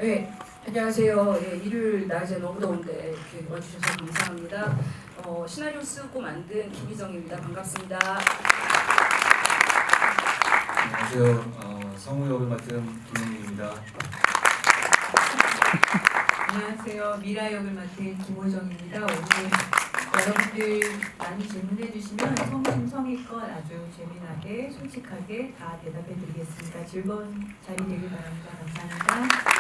네, 안녕하세요. 예, 일요일 낮에 너무 더운데 이렇게 와주셔서 감사합니다. 시나리오 쓰고 만든 김희정입니다. 반갑습니다. 안녕하세요. 성우 역을 맡은 김영민입니다. 안녕하세요. 미라 역을 맡은 김호정입니다. 오늘 여러분들 많이 질문해 주시면 성심성의껏 아주 재미나게 솔직하게 다 대답해 드리겠습니다. 즐거운 자리 되길 바랍니다. 감사합니다.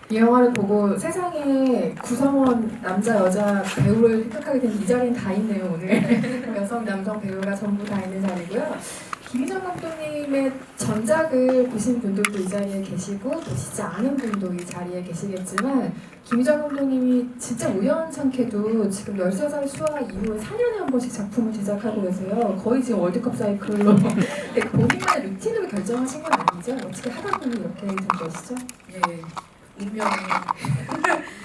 이 영화를 보고 세상에 구성원 남자 여자 배우를 생각하게 된 이 자리는 다 있네요. 오늘 여성 남성 배우가 전부 다 있는 자리고요. 김희정 감독님의 전작을 보신 분들도 이 자리에 계시고 보시지 않은 분도 이 자리에 계시겠지만 김희정 감독님이 진짜 우연찮게도 지금 13살 수화 이후에 4년에 한 번씩 작품을 제작하고 계세요. 거의 지금 월드컵 사이클로 근데 본인만의 루틴으로 결정하신 건 아니죠? 어떻게 하다 보니 이렇게 된 것이죠? 예, 운명이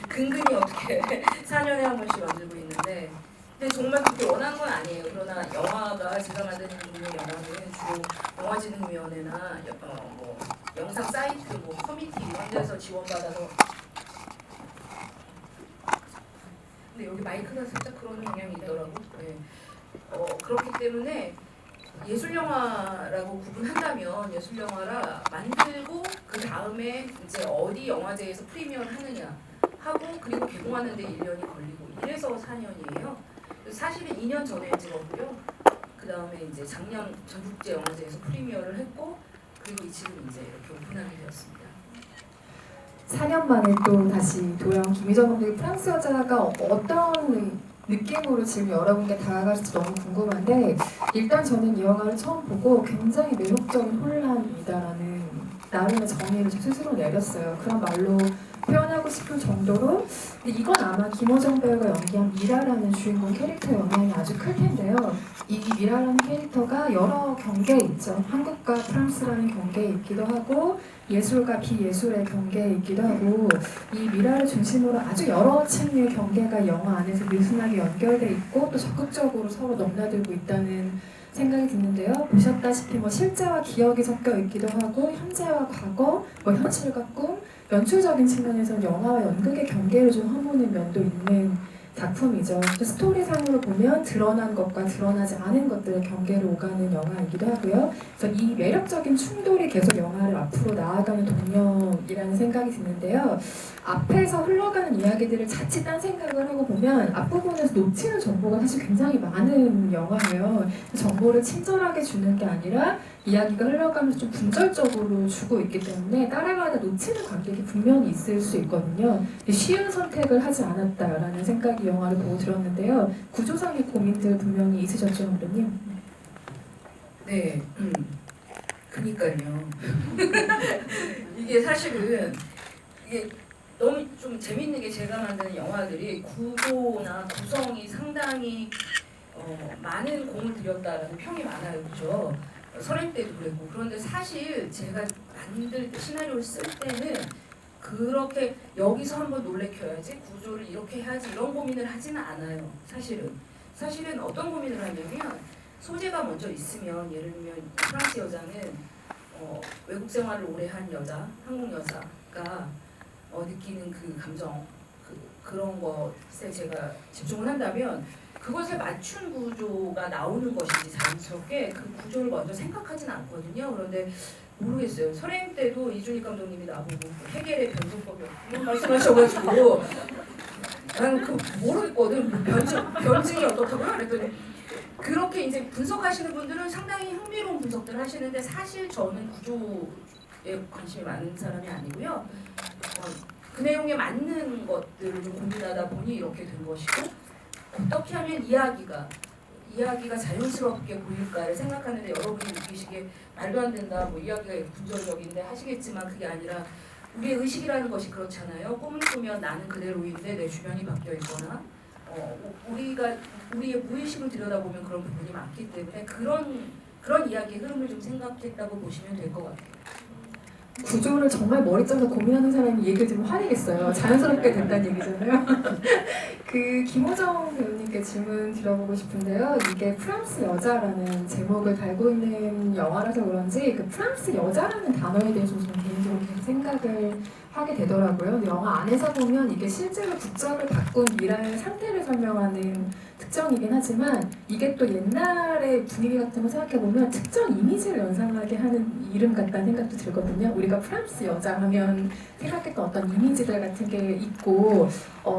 근근히 어떻게 4년에 한 번씩 만들고 있는데 근데 정말 그렇게 원한 건 아니에요. 그러나 영화가 제가 만드는 영화는 주로 영화진흥위원회나 뭐 영상 사이트, 뭐 커뮤니티 이런 데서 지원받아서 근데 여기 마이크가 살짝 그런 영향이 있더라고. 네. 그렇기 때문에 예술영화라고 구분한다면 예술영화라 만들고 그 다음에 이제 어디 영화제에서 프리미어를 하느냐 하고 그리고 개봉하는 데 1년이 걸리고 이래서 4년이에요. 사실은 2년 전에 찍었고요. 그 다음에 이제 작년 전국제 영화제에서 프리미어를 했고 그리고 지금 이제 이렇게 오픈하게 되었습니다. 4년 만에 또 다시 돌아온 김희정 감독의 프랑스 여자가 어떤 느낌으로 지금 여러분께 다가갈지 너무 궁금한데 일단 저는 이 영화를 처음 보고 굉장히 매력적인 혼란이다라는 나름의 정의를 저 스스로 내렸어요. 그런 말로 표현하고 싶을 정도로 근데 이건 아마 김호정 배우가 연기한 미라라는 주인공 캐릭터의 영향이 아주 클 텐데요. 이 미라라는 캐릭터가 여러 경계에 있죠. 한국과 프랑스라는 경계에 있기도 하고 예술과 비예술의 경계에 있기도 하고 이 미라를 중심으로 아주 여러 층의 경계가 영화 안에서 느슨하게 연결돼 있고 또 적극적으로 서로 넘나들고 있다는 생각이 드는데요. 보셨다시피 뭐 실제와 기억이 섞여 있기도 하고 현재와 과거, 뭐 현실과 꿈, 연출적인 측면에서는 영화와 연극의 경계를 좀 허무는 면도 있는 작품이죠. 스토리상으로 보면 드러난 것과 드러나지 않은 것들의 경계를 오가는 영화이기도 하고요. 그래서 이 매력적인 충돌이 계속 영화를 앞으로 나아가는 동력이라는 생각이 드는데요. 앞에서 흘러가는 이야기들을 자칫 딴 생각을 하고 보면 앞부분에서 놓치는 정보가 사실 굉장히 많은 영화예요. 정보를 친절하게 주는 게 아니라 이야기가 흘러가면서 좀 분절적으로 주고 있기 때문에 따라가다 놓치는 관객이 분명히 있을 수 있거든요. 쉬운 선택을 하지 않았다라는 생각이 영화를 보고 들었는데요. 구조상의 고민들 분명히 있으셨죠, 감독님? 네, 그니까요. 이게 사실은 이게 너무 좀 재밌는 게 제가 만드는 영화들이 구조나 구성이 상당히 많은 공을 들였다라는 평이 많아요, 그죠? 설행 때도 그랬고 그런데 사실 제가 만들 때 시나리오를 쓸 때는 그렇게 여기서 한번 놀래켜야지 구조를 이렇게 해야지 이런 고민을 하지는 않아요. 사실은 어떤 고민을 하냐면 소재가 먼저 있으면 예를 들면 프랑스 여자는 외국 생활을 오래 한 여자, 한국 여자가 느끼는 그 감정 그런 것에 제가 집중을 한다면 그것에 맞춘 구조가 나오는 것인지 자연스럽게 그 구조를 먼저 생각하지는 않거든요. 그런데 모르겠어요. 설행 때도 이준익 감독님이 나보고 해겔의 변증법이 이런 말씀하셔가지고 나는 그 모르겠거든. 변증이 어떻다고요? 그랬더니 그렇게 이제 분석하시는 분들은 상당히 흥미로운 분석들을 하시는데 사실 저는 구조에 관심이 많은 사람이 아니고요. 그 내용에 맞는 것들을 좀 고민하다 보니 이렇게 된 것이고 어떻게 하면 이야기가 자연스럽게 보일까를 생각하는데 여러분이 느끼시기에 말도 안 된다, 뭐 이야기가 분절적인데 하시겠지만 그게 아니라 우리의 의식이라는 것이 그렇잖아요. 꿈을 꾸면 나는 그대로인데 내 주변이 바뀌어 있거나 우리의 무의식을 들여다보면 그런 부분이 많기 때문에 그런 이야기의 흐름을 좀 생각했다고 보시면 될 것 같아요. 구조를 정말 머리 짜서 고민하는 사람이 얘기를 들으면 화내겠어요. 자연스럽게 된다는 얘기잖아요. 그 김호정 배우님께 질문 드려보고 싶은데요. 이게 프랑스 여자라는 제목을 달고 있는 영화라서 그런지 그 프랑스 여자라는 단어에 대해서 저는 개인적으로 계속 생각을 하게 되더라고요. 근데 영화 안에서 보면 이게 실제로 국적을 바꾼 미라의 상태를 설명하는 특정이긴 하지만 이게 또 옛날의 분위기 같은 거 생각해보면 특정 이미지를 연상하게 하는 이름 같다는 생각도 들거든요. 우리가 프랑스 여자 하면 생각했던 어떤 이미지들 같은 게 있고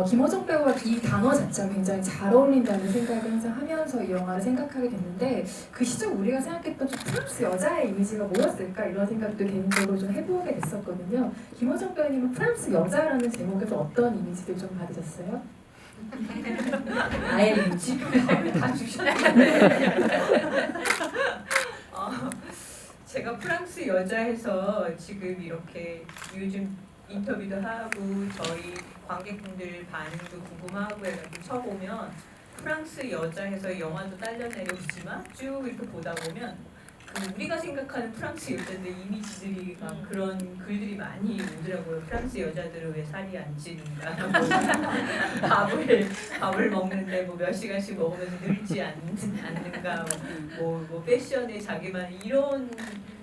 김호정 배우가 이 단어 자체가 굉장히 잘 어울린다는 생각을 항상 하면서 이 영화를 생각하게 됐는데 그 시절 우리가 생각했던 좀 프랑스 여자의 이미지가 뭐였을까 이런 생각도 개인적으로 좀 해보게 됐었거든요. 김호정 배우님은 프랑스 여자라는 제목에서 어떤 이미지들 좀 받으셨어요? 나의 이미지 다 주셨네. 제가 프랑스 여자에서 지금 이렇게 요즘 인터뷰도 하고 저희 관객분들 반응도 궁금하고 해가지고 쳐보면 프랑스 여자에서 영화도 딸려내려오지만 쭉 이렇게 보다 보면 그 우리가 생각하는 프랑스 여자들 이미지들이 막 그런 글들이 많이 오더라고요. 프랑스 여자들은 왜 살이 안 찌는가, 밥을 먹는데 뭐 몇 시간씩 먹으면 늘지 않는가, 뭐 패션에 자기만 이런,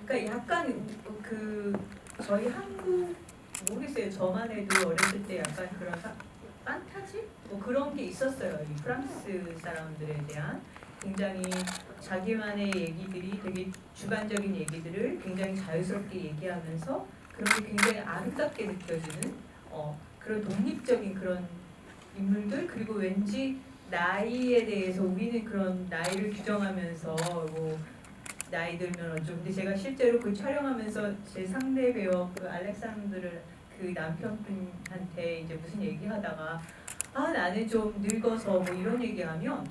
그러니까 약간 그 저희 한국 모르겠어요. 저만 해도 어렸을 때 약간 그런 판타지 뭐 그런 게 있었어요. 이 프랑스 사람들에 대한. 굉장히 자기만의 얘기들이 되게 주관적인 얘기들을 굉장히 자유스럽게 얘기하면서 그런 게 굉장히 아름답게 느껴지는 그런 독립적인 그런 인물들 그리고 왠지 나이에 대해서 우리는 그런 나이를 규정하면서 뭐 나이 들면 어쩌고 근데 제가 실제로 그 촬영하면서 제 상대 배우 그 알렉산드를 그 남편분한테 이제 무슨 얘기하다가 나는 좀 늙어서 뭐 이런 얘기하면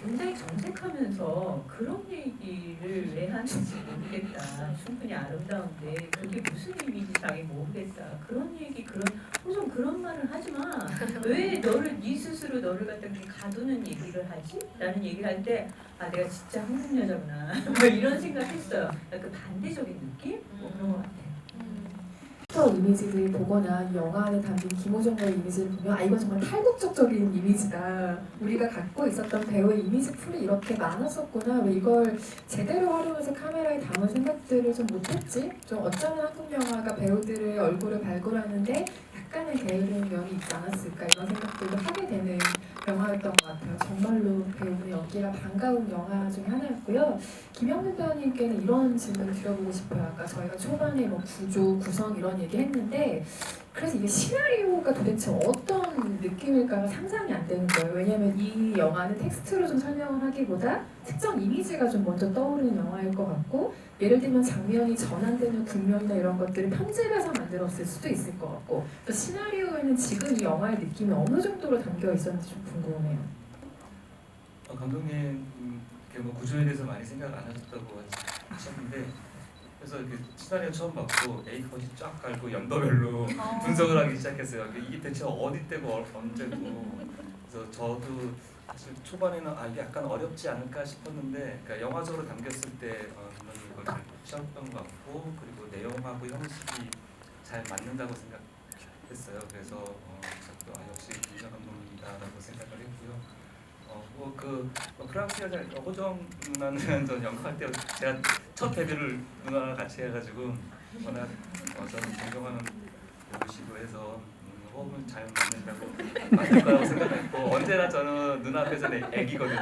굉장히 정색하면서 그런 얘기를 왜 하는지 모르겠다. 충분히 아름다운데 그게 무슨 의미인지 자기 모르겠다. 그런 얘기 우선 그런 말을 하지 마. 왜 네 스스로 너를 갖다 이렇게 가두는 얘기를 하지? 라는 얘기를 할 때 내가 진짜 한국 여자구나. 뭐 이런 생각했어요. 약간 반대적인 느낌? 뭐 그런 것 같아요. 이미지들 보거나 이 영화 안에 담긴 김호정의 이미지를 보면 이건 정말 탈국적적인 이미지다. 우리가 갖고 있었던 배우의 이미지 풀이 이렇게 많았었구나. 왜 이걸 제대로 활용해서 카메라에 담을 생각들을 좀 못했지? 좀 어쩌면 한국 영화가 배우들의 얼굴을 발굴하는데 약간의 게으른 면이 있지 않았을까 이런 생각들도 하게 되는 영화였던 것 같아요. 정말로 배우의 연기가 반가운 영화 중에 하나였고요. 김영민 배우님께는 이런 질문 드려보고 싶어요. 아까 저희가 초반에 뭐 구조, 구성 이런 얘기 했는데 그래서 이게 시나리오가 도대체 어떤 느낌일까가 상상이 안 되는 거예요. 왜냐하면 이 영화는 텍스트로 좀 설명을 하기보다 특정 이미지가 좀 먼저 떠오르는 영화일 것 같고 예를 들면 장면이 전환되는 국면이나 이런 것들을 편집해서 만들었을 수도 있을 것 같고 또 시나리오에는 지금 이 영화의 느낌이 어느 정도로 담겨 있었는지 좀 궁금해요. 감독님 뭐 구조에 대해서 많이 생각 안 하셨다고 하셨는데 그래서 이렇게 시나리오 처음 받고 A4지 쫙 깔고 연도별로 분석을 하기 시작했어요. 이게 대체 어디 때고 언제고. 그래서 저도 사실 초반에는 이게 약간 어렵지 않을까 싶었는데 그러니까 영화적으로 담겼을 때 감독님 이걸 잘 푸셨던 것 같고 그리고 내용하고 형식이 잘 맞는다고 생각했어요. 그래서 역시 김희정 감독님이다라고 생각을 했고요. 프랑스 여자 호정 누나는 전 연극할 때 제가 첫 데뷔를 누나랑 같이 해가지고 워낙 저는 존경하는 배우시고 해서 호흡은 잘 맞을 거라고 생각했고 언제나 저는 누나 앞에서는 애기거든요.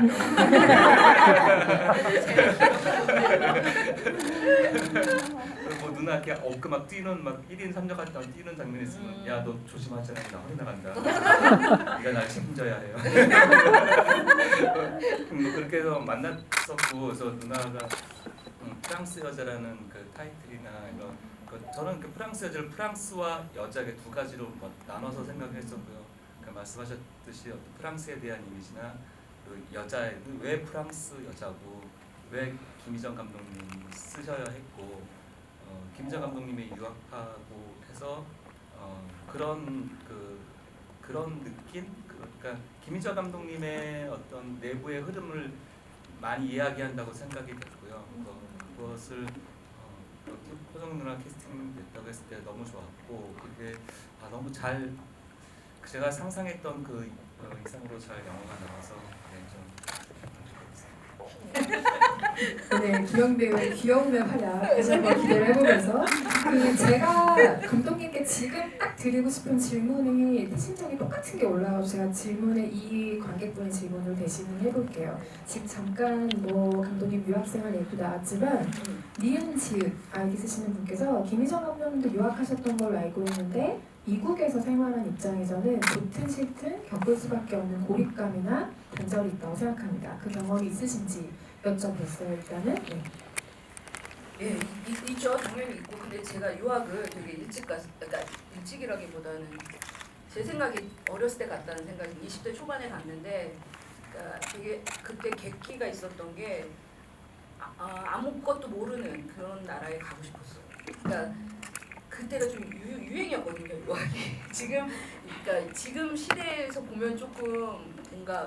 뭐 누나 이렇게 엉크 막 뛰는 막 1인 3역 같은 뛰는 장면이 있으면 야 너 조심하잖아 나 허리 나간다. 네가 날 책임져야 해요. 그렇게 해서 만났었고 그래서 누나가 프랑스 여자라는 그 타이틀이나 이런 저는 그 프랑스 여자를 프랑스와 여자의 두 가지로 나눠서 생각했었고요. 말씀하셨듯이 어떤 프랑스에 대한 이미지나 그 여자의 왜 프랑스 여자고 왜 김희정 감독님이 쓰셔야 했고 김희정 감독님이 유학하고 해서 그런 느낌 그러니까 김희정 감독님의 어떤 내부의 흐름을 많이 이야기한다고 생각이 됐고요. 그것을 호정 누나 캐스팅 됐다고 했을 때 너무 좋았고 그게 너무 잘 제가 상상했던 그 이상으로 잘 영화가 나와서 네, 기영 배우의 귀여움의 활약 다시 한번 기대를 해보면서 제가 감독님께 지금 딱 드리고 싶은 질문이 태신적이 똑같은 게 올라와서 제가 질문을 이 관객분의 질문을 대신을 해볼게요. 지금 잠깐 뭐 감독님 유학생활 얘기도 나왔지만 니은 지읒 아이디 쓰시는 분께서 김희정 감독님도 유학하셨던 걸로 알고 있는데 미국에서 생활한 입장에서는 좋든 싫든 겪을 수밖에 없는 고립감이나 단절이 있다고 생각합니다. 그 경험이 있으신지 여쭤봤어요. 일단은. 네. 예, 있죠. 당연히 있고. 근데 제가 유학을 되게 일찍 그러니까 일찍이라기보다는 제 생각이 어렸을 때 갔다는 생각이 20대 초반에 갔는데, 그러니까 되게 그때 계기가 있었던 게 아무것도 모르는 그런 나라에 가고 싶었어요. 그러니까 그때가 좀 유행이었거든요, 유학이. 그러니까 지금 시대에서 보면 조금 뭔가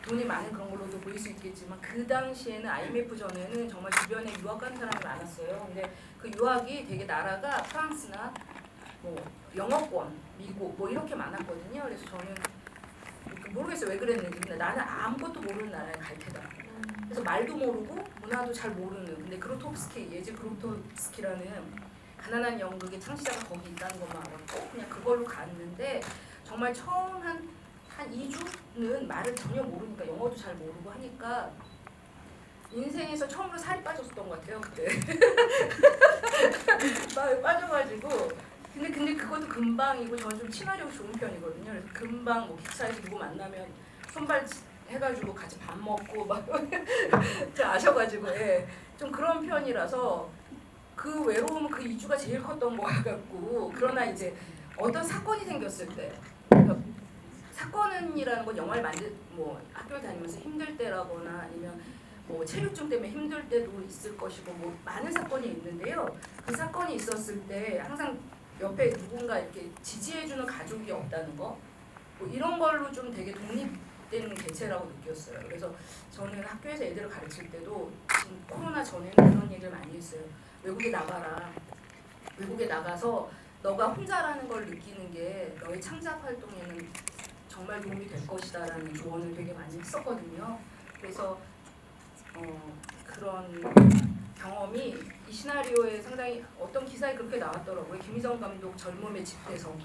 돈이 많은 그런 걸로도 보일 수 있겠지만 그 당시에는 IMF 전에는 정말 주변에 유학 간 사람이 많았어요. 근데 그 유학이 되게 나라가 프랑스나 뭐 영어권, 미국 뭐 이렇게 많았거든요. 그래서 저는 모르겠어요 왜 그랬는지. 근데 나는 아무것도 모르는 나라에 갈 테다. 그래서 말도 모르고 문화도 잘 모르는. 근데 예제 그로토스키라는 가난한 연극의 창시자가 거기 있다는 것만 알았고 그냥 그걸로 갔는데 정말 처음 한 2주는 말을 전혀 모르니까 영어도 잘 모르고 하니까 인생에서 처음으로 살이 빠졌었던 것 같아요 그때. 빠져가지고 근데 그것도 금방이고 저는 좀 친화력이 좋은 편이거든요. 그래서 금방 뭐 기차에서 누구 만나면 손발 해가지고 같이 밥 먹고 막 아셔가지고 예. 좀 그런 편이라서 그 외로움은 그 2주가 제일 컸던 것 같고 그러나 이제 어떤 사건이 생겼을 때 그러니까 사건이라는 건 영화를 뭐 학교를 다니면서 힘들 때라거나 아니면 뭐 체류증 때문에 힘들 때도 있을 것이고 뭐 많은 사건이 있는데요. 그 사건이 있었을 때 항상 옆에 누군가 이렇게 지지해주는 가족이 없다는 거 뭐 이런 걸로 좀 되게 독립된 개체라고 느꼈어요. 그래서 저는 학교에서 애들을 가르칠 때도 지금 코로나 전에는 그런 얘기를 많이 했어요. 외국에 나가라. 외국에 나가서 너가 혼자라는 걸 느끼는 게 너의 창작 활동에는 정말 도움이 될 것이다라는 조언을 되게 많이 했었거든요. 그래서 그런 경험이 이 시나리오에 상당히 어떤 기사에 그렇게 나왔더라고요. 김희정 감독 젊음의 집대성.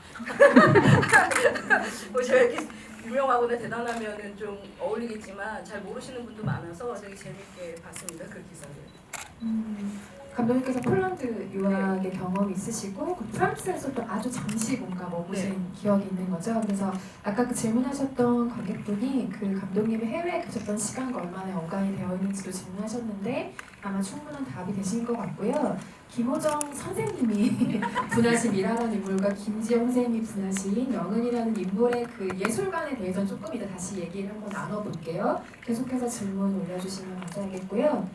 뭐 제가 이렇게 유명하거나 대단하면은 좀 어울리겠지만 잘 모르시는 분도 많아서 되게 재밌게 봤습니다. 그 기사를. 감독님께서 폴란드 유학의 경험이 있으시고 프랑스에서도 아주 잠시 뭔가 머무신 기억이 있는 거죠. 그래서 아까 그 질문하셨던 관객분이 그 감독님이 해외에 계셨던 시간과 얼마나 연관이 되어 있는지도 질문하셨는데 아마 충분한 답이 되신 것 같고요. 김호정 선생님이 분하신 미라라는 인물과 김지영 선생님이 분하신 영은이라는 인물의 그 예술관에 대해서 조금 이따 다시 얘기를 한번 나눠볼게요. 계속해서 질문 올려주시면 감사하겠고요.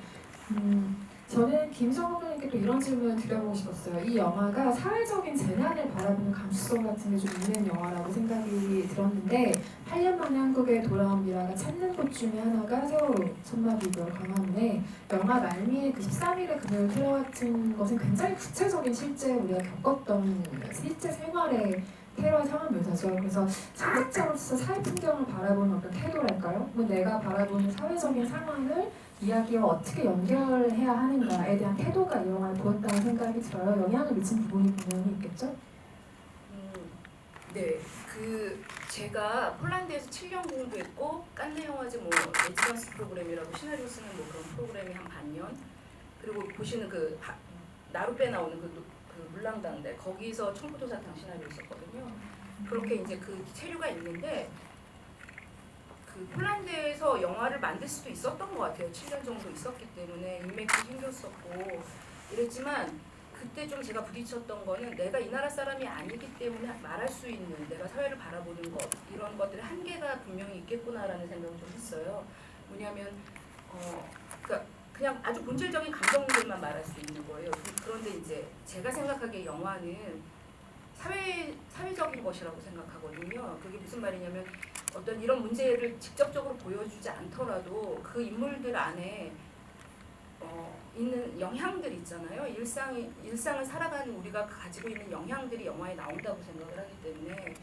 저는 김희정 감독님께 또 이런 질문을 드려보고 싶었어요. 이 영화가 사회적인 재난을 바라보는 감수성 같은 게 좀 있는 영화라고 생각이 들었는데 8년 만에 한국에 돌아온 미라가 찾는 곳 중에 하나가 세월호 천막이고요. 광화문에 영화 말미에 그 13일의 금요일 테러 같은 것은 굉장히 구체적인 실제 우리가 겪었던 실제 생활의 테러 상황 묘사죠. 그래서 창작자로서 사회 풍경을 바라보는 어떤 태도랄까요? 뭐 내가 바라보는 사회적인 상황을 이야기와 어떻게 연결해야 하는가에 대한 태도가 이 영화를 보였다는 생각이 들어요. 영향을 미친 부분이 분명히 있겠죠? 네, 제가 폴란드에서 7년 공부했고 깐네 영화제 뭐 레지던스 프로그램이라고 시나리오 쓰는 뭐 그런 프로그램이 한 반년. 그리고 보시는 나룻배 나오는 그 물랑당대 거기서 청포도사탕 시나리오 썼거든요. 그렇게 이제 그 체류가 있는데. 그 폴란드에서 영화를 만들 수도 있었던 것 같아요. 7년 정도 있었기 때문에 인맥도 생겼었고 이랬지만 그때 좀 제가 부딪혔던 거는 내가 이 나라 사람이 아니기 때문에 말할 수 있는 내가 사회를 바라보는 것 이런 것들의 한계가 분명히 있겠구나라는 생각을 좀 했어요. 뭐냐면 그러니까 그냥 아주 본질적인 감정들만 말할 수 있는 거예요. 그런데 이제 제가 생각하기에 영화는 사회적인 것이라고 생각하거든요. 그게 무슨 말이냐면 어떤 이런 문제를 직접적으로 보여주지 않더라도 그 인물들 안에 있는 영향들 있잖아요. 일상을 살아가는 우리가 가지고 있는 영향들이 영화에 나온다고 생각을 하기 때문에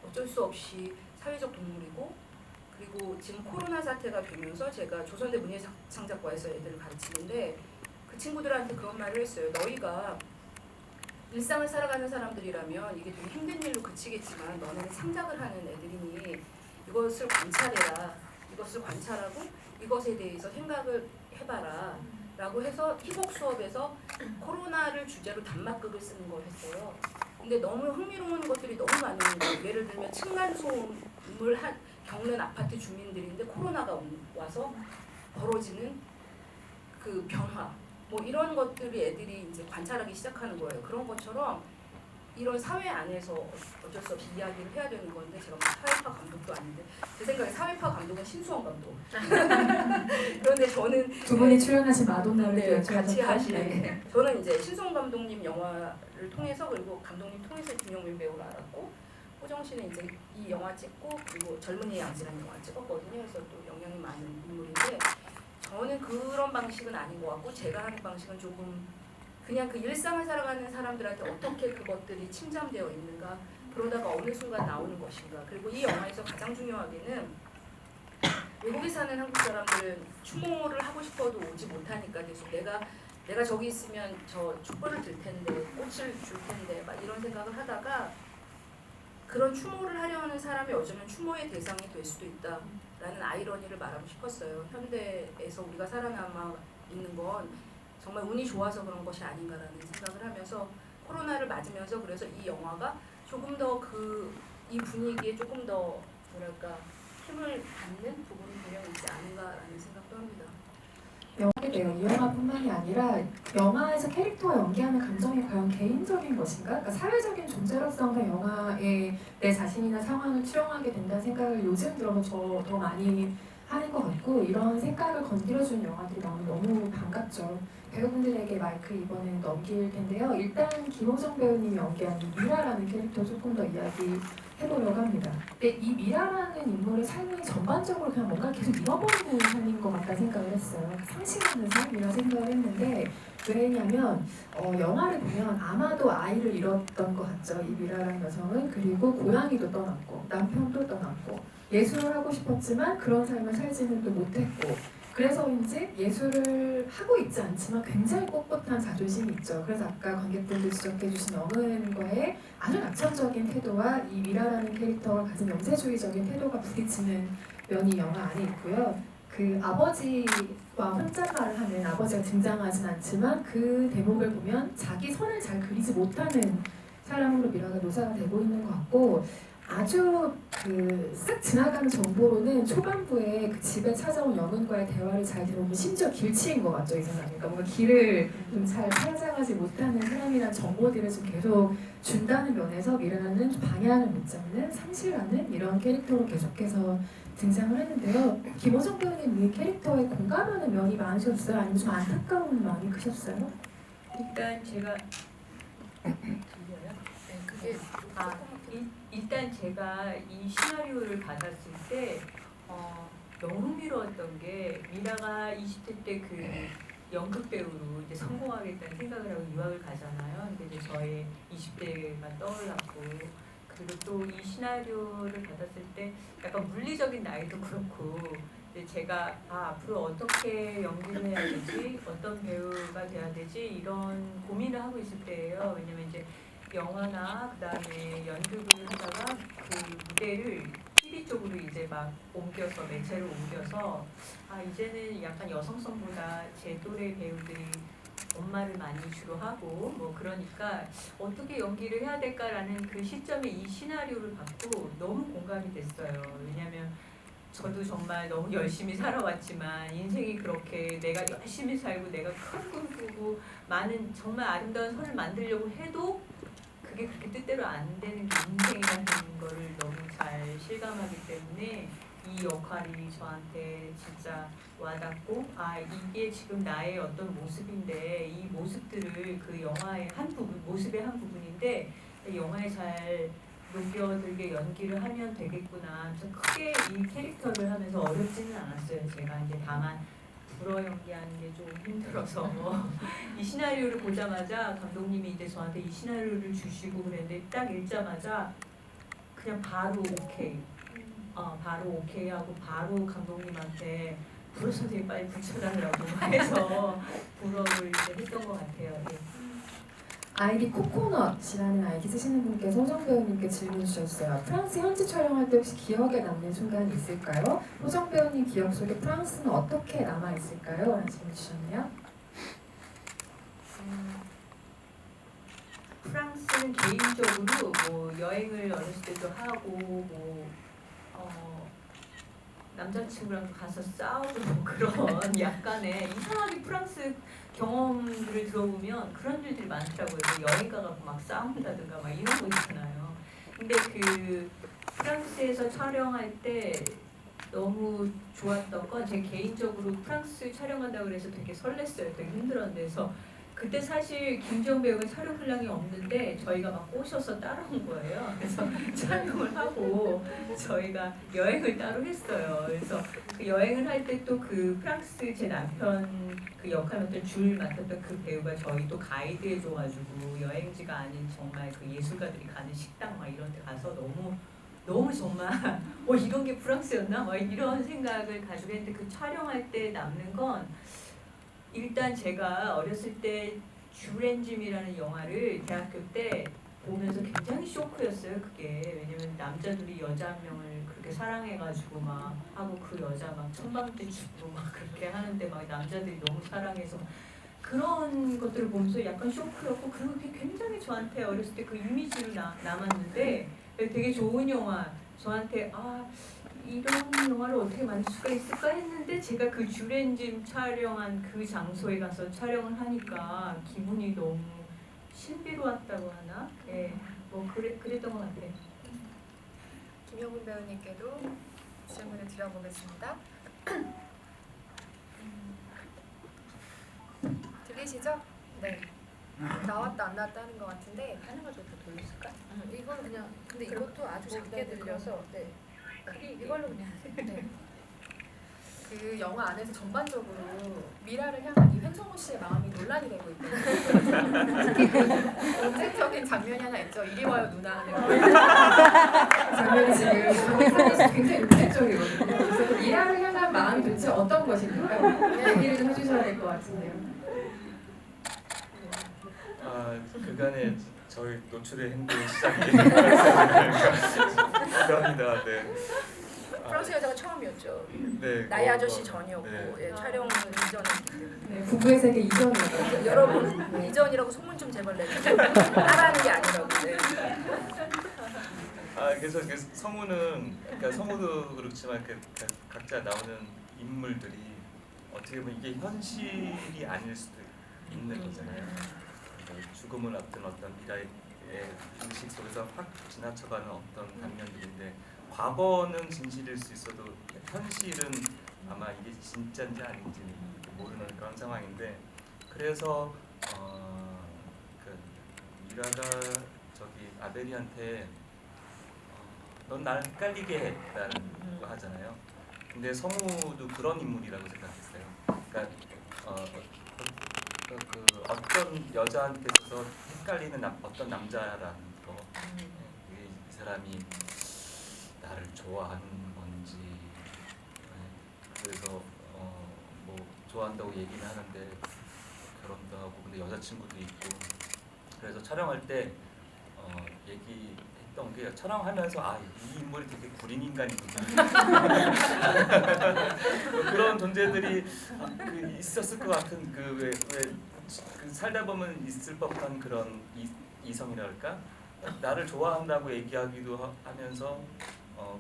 어쩔 수 없이 사회적 동물이고, 그리고 지금 코로나 사태가 되면서 제가 조선대 문예창작과에서 애들을 가르치는데 그 친구들한테 그런 말을 했어요. 너희가 일상을 살아가는 사람들이라면 이게 되게 힘든 일로 그치겠지만 너네는 창작을 하는 애들이니 이것을 관찰해라. 이것을 관찰하고 이것에 대해서 생각을 해봐라. 라고 해서 희곡 수업에서 코로나를 주제로 단막극을 쓰는 걸 했어요. 근데 너무 흥미로운 것들이 너무 많은 거예요. 예를 들면 층간소음을 겪는 아파트 주민들인데 코로나가 와서 벌어지는 그 변화, 뭐 이런 것들이 애들이 이제 관찰하기 시작하는 거예요. 그런 것처럼 이런 사회 안에서 어쩔 수 없이 이야기를 해야 되는 건데, 제가 사회파 감독도 아닌데 제 생각에 사회파 감독은 신수원 감독. 그런데 저는 두 분이 출연하신 마돈나를 네, 또 같이 여쭤봤던 하시는. 저는 이제 신수원 감독님 영화를 통해서, 그리고 감독님 통해서 김용민 배우를 알았고, 호정 씨는 이제 이 영화 찍고 그리고 젊은이의 양지라는 영화 찍었거든요. 그래서 또 영향이 많은 인물인데 저는 그런 방식은 아닌 것 같고, 제가 하는 방식은 조금 그냥 그 일상을 살아가는 사람들한테 어떻게 그것들이 침잠되어 있는가, 그러다가 어느 순간 나오는 것인가. 그리고 이 영화에서 가장 중요하게는 외국에 사는 한국 사람들은 추모를 하고 싶어도 오지 못하니까 계속 내가 저기 있으면 저 촛불을 들 텐데, 꽃을 줄 텐데 막 이런 생각을 하다가 그런 추모를 하려 하는 사람이 어쩌면 추모의 대상이 될 수도 있다라는 아이러니를 말하고 싶었어요. 현대에서 우리가 살아남아 있는 건 정말 운이 좋아서 그런 것이 아닌가라는 생각을 하면서 코로나를 맞으면서, 그래서 이 영화가 조금 더 이 분위기에 조금 더 뭐랄까 힘을 받는 부분이 분명히 있지 않은가라는 생각도 합니다. 영화인데요. 이 영화뿐만이 아니라 영화에서 캐릭터가 연기하는 감정이 과연 개인적인 것인가? 그러니까 사회적인 존재로서가 영화에 내 자신이나 상황을 투영하게 된다는 생각을 요즘 들어서 더 많이 하는 것 같고, 이런 생각을 건드려주는 영화들이 나오면 너무 반갑죠. 배우분들에게 마이크 이번에는 넘길 텐데요. 일단 김호정 배우님이 연기한 이 미라라는 캐릭터 조금 더 이야기해보려고 합니다. 근데 이 미라라는 인물의 삶이 전반적으로 그냥 뭔가 계속 잃어버리는 삶인 것 같다 생각을 했어요. 상실하는 삶이라 생각을 했는데, 왜냐면 영화를 보면 아마도 아이를 잃었던 것 같죠. 이 미라라는 여성은. 그리고 고양이도 떠났고 남편도 떠났고 예술을 하고 싶었지만 그런 삶을 살지는 또 못했고, 그래서인지 예술을 하고 있지 않지만 굉장히 꼿꼿한 자존심이 있죠. 그래서 아까 관객분들 지적해주신 영은과의 아주 낙천적인 태도와 이 미라라는 캐릭터가 가진 영세주의적인 태도가 부딪히는 면이 영화 안에 있고요. 그 아버지와 혼잣말을 하는 아버지가 등장하진 않지만 그 대목을 보면 자기 선을 잘 그리지 못하는 사람으로 미라가 묘사가 되고 있는 것 같고, 아주 쓱 지나가는 정보로는 초반부에 그 집에 찾아온 영은과의 대화를 잘 들어보면 심지어 길치인 것 같죠, 이 사람이. 그러니까 뭔가 길을 좀 잘 찾아가지 못하는 사람이라는 정보들을 좀 계속 준다는 면에서 미라는 방향을 못 잡는 상실하는 이런 캐릭터로 계속해서 등장을 했는데요. 김호정 배우님 이 캐릭터에 공감하는 면이 많으셨어요? 아니면 좀 안타까운 마음이 크셨어요? 일단 제가 그게 일단 제가 이 시나리오를 받았을 때 너무 흥미로웠던 게, 미라가 20대 때 그 연극 배우로 이제 성공하겠다는 생각을 하고 유학을 가잖아요. 근데 이제 저의 20대가 떠올랐고, 그리고 또 이 시나리오를 받았을 때 약간 물리적인 나이도 그렇고, 이제 제가 앞으로 어떻게 연기를 해야 되지, 어떤 배우가 돼야 되지, 이런 고민을 하고 있을 때예요. 왜냐면 이제 영화나 그다음에 연극을 하다가 그 무대를 TV 쪽으로 이제 막 옮겨서, 매체를 옮겨서 이제는 약간 여성성보다 제 또래 배우들이 엄마를 많이 주로 하고 뭐 그러니까 어떻게 연기를 해야 될까라는 그 시점에 이 시나리오를 받고 너무 공감이 됐어요. 왜냐면 저도 정말 너무 열심히 살아왔지만 인생이 그렇게 내가 열심히 살고 내가 큰 꿈 꾸고 많은 정말 아름다운 선을 만들려고 해도 그게 그렇게 뜻대로 안 되는 게 인생이라는 거를 너무 잘 실감하기 때문에 이 역할이 저한테 진짜 와닿고, 이게 지금 나의 어떤 모습인데, 이 모습들을 그 영화의 한 부분, 모습의 한 부분인데 영화에 잘 녹여들게 연기를 하면 되겠구나. 좀 크게 이 캐릭터를 하면서 어렵지는 않았어요. 제가 이제 다만 불어 연기하는 게 좀 힘들어서 이 시나리오를 보자마자 감독님이 이제 저한테 이 시나리오를 주시고 그랬는데 딱 읽자마자 그냥 바로 오케이. 바로 오케이 하고 바로 감독님한테 불어 선생님 빨리 붙여달라고 해서 불어를 이제 했던 것 같아요. 예. 아이디 코코넛이라는 아이디 쓰시는 분께서 호정 배우님께 질문 주셨어요. 프랑스 현지 촬영할 때 혹시 기억에 남는 순간이 있을까요? 호정 배우님 기억 속에 프랑스는 어떻게 남아 있을까요? 라는 질문 주셨네요. 프랑스는 개인적으로 뭐 여행을 어렸을 때도 하고 뭐 남자친구랑 가서 싸우고 뭐 그런 약간의 이상하게 프랑스 경험들을 들어보면 그런 일들이 많더라고요. 뭐 여행 가고 막 싸운다든가 막 이런 거 있잖아요. 근데 그 프랑스에서 촬영할 때 너무 좋았던 건 제 개인적으로 프랑스 촬영한다고 그래서 되게 설렜어요. 되게 힘들었는데 그래서 그때 사실 김지영 배우가 촬영 분량이 없는데 저희가 막 꼬셔서 따라온 거예요. 그래서 촬영을 하고 저희가 여행을 따로 했어요. 그래서 그 여행을 할 때 또 그 프랑스 제 남편 그 역할 맡던 줄 맡았던 그 배우가 저희 또 가이드 해줘가지고 여행지가 아닌 정말 그 예술가들이 가는 식당 막 이런 데 가서 너무 정말 이런 게 프랑스였나? 막 이런 생각을 가지고 했는데 그 촬영할 때 남는 건 일단 제가 어렸을 때 쥬렌짐이라는 영화를 대학교 때 보면서 굉장히 쇼크였어요. 그게 왜냐면 남자들이 여자 한 명을 그렇게 사랑해가지고 막 하고 그 여자 막 천방째 죽고 막 그렇게 하는데 막 남자들이 너무 사랑해서 그런 것들을 보면서 약간 쇼크였고 그리고 그게 굉장히 저한테 어렸을 때 그 이미지로 남았는데 되게 좋은 영화 저한테 이런 영화를 어떻게 만들 수가 있을까 했는데 제가 그 쥬렌짐 촬영한 그 장소에 가서 촬영을 하니까 기분이 너무 신비로웠다고 하나? 예, 뭐 그랬던 것 같아요. 김효근 배우님께도 질문을 드려보겠습니다. 들리시죠? 네. 나왔다 안 나왔다 하는 것 같은데 하나만 더 돌렸을까? 이건 그냥 근데 이것도 아주 작게 들려서 네. 이걸로 그냥 네. 그 영화 안에서 전반적으로 미라를 향한 이 횡성호 씨의 마음이 논란이 되고 있거든요. 특히 그 논쟁적인 장면이 하나 있죠. 이리 와요 누나 하는 장면이 지금 관객석에서 굉장히 논쟁적이거든요. 그래서 그 미라를 향한 마음이 도대체 어떤 것인가요? 얘기를 좀 해주셔야 될 것 같은데요. 그간의 저희 노출의 행동의 시작이 감사합니다. 네. 프랑스 여자가 처음이었죠. 네. 나이 아저씨 전이었고 네. 예, 촬영 이전이기 때문에. 네, 부부의 세계 이전이에요. 여러분 이전이라고 소문 좀 제발 내주세요. 따라하는 게 아니라고. 네. 그래서 그 성우는 그러니까 성우도 그렇지만 그 각자 나오는 인물들이 어떻게 보면 이게 현실이 아닐 수도 있는 거잖아요. 죽음을 앞둔 어떤 미라의 의식 속에서 확 지나쳐가는 어떤 단면들인데 과거는 진실일 수 있어도 현실은 아마 이게 진짜인지 아닌지 모르는 그런 상황인데 그래서 그 미라가 저기 아벨이한테 넌 나를 헷갈리게 했다는 거 하잖아요. 근데 성우도 그런 인물이라고 생각했어요. 그러니까 그 어떤 여자한테 있어서 헷갈리는 어떤 남자라는 거, 이 사람이 나를 좋아하는 건지, 그래서 뭐 좋아한다고 얘기는 하는데 결혼도 하고 근데 여자친구도 있고 그래서 촬영할 때 얘기했던 게 촬영하면서 이 인물이 되게 구린 인간이구나 그런 존재들이 그 있었을 것 같은 그 살다 보면 있을 법한 그런 이성이랄까 나를 좋아한다고 얘기하기도 하면서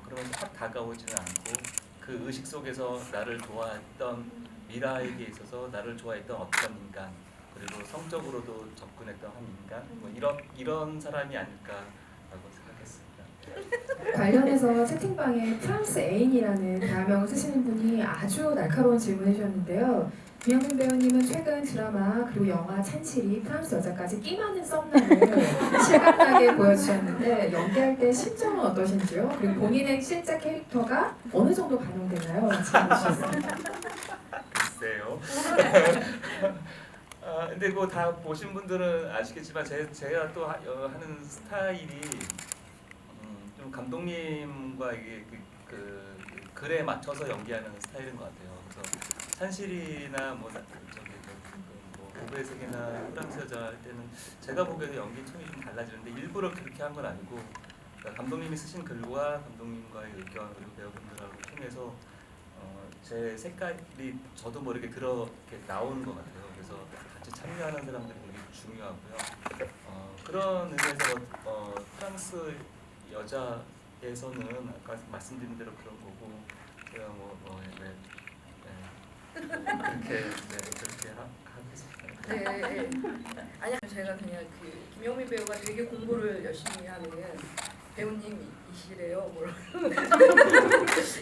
그러면서 확 다가오지는 않고 그 의식 속에서 나를 좋아했던 미라에게 있어서 나를 좋아했던 어떤 인간 그리고 성적으로도 접근했던 한 인간 뭐 이런 사람이 아닐까라고 생각했습니다. 관련해서 채팅방에 프랑스 애인이라는 대화명을 쓰시는 분이 아주 날카로운 질문을 주셨는데요. 김영민 배우님은 최근 드라마 그리고 영화 찬실이 프랑스 여자까지 끼 많은 썸남을 실감나게 보여주셨는데 연기할 때 심정은 어떠신지요? 그리고 본인의 실제 캐릭터가 어느 정도 반영되나요? 질문 주셨습니다. 네요. 근데 뭐 다 보신 분들은 아시겠지만 제가 또 하는 스타일이 좀 감독님과 이게 그 글에 맞춰서 연기하는 스타일인 것 같아요. 그래서 산실이나 뭐 고베의 세계나 프랑스 여자 할 때는 제가 보기에도 연기 톤이 좀 달라지는데 일부러 그렇게 한 건 아니고 그러니까 감독님이 쓰신 글과 감독님과의 의견 그리고 배우분들하고 통해서 제 색깔이 저도 모르게 이렇게 나오는 것 같아요. 그래서 같이 참여하는 사람들이 되게 중요하고요. 그런 의미에서 프랑스 여자에서는 아까 말씀드린 대로 그런 거고 제가 그렇게 하겠습니다. 네. 아니 제가 그냥 그 김영민 배우가 되게 공부를 열심히 하는 배우님이시래요.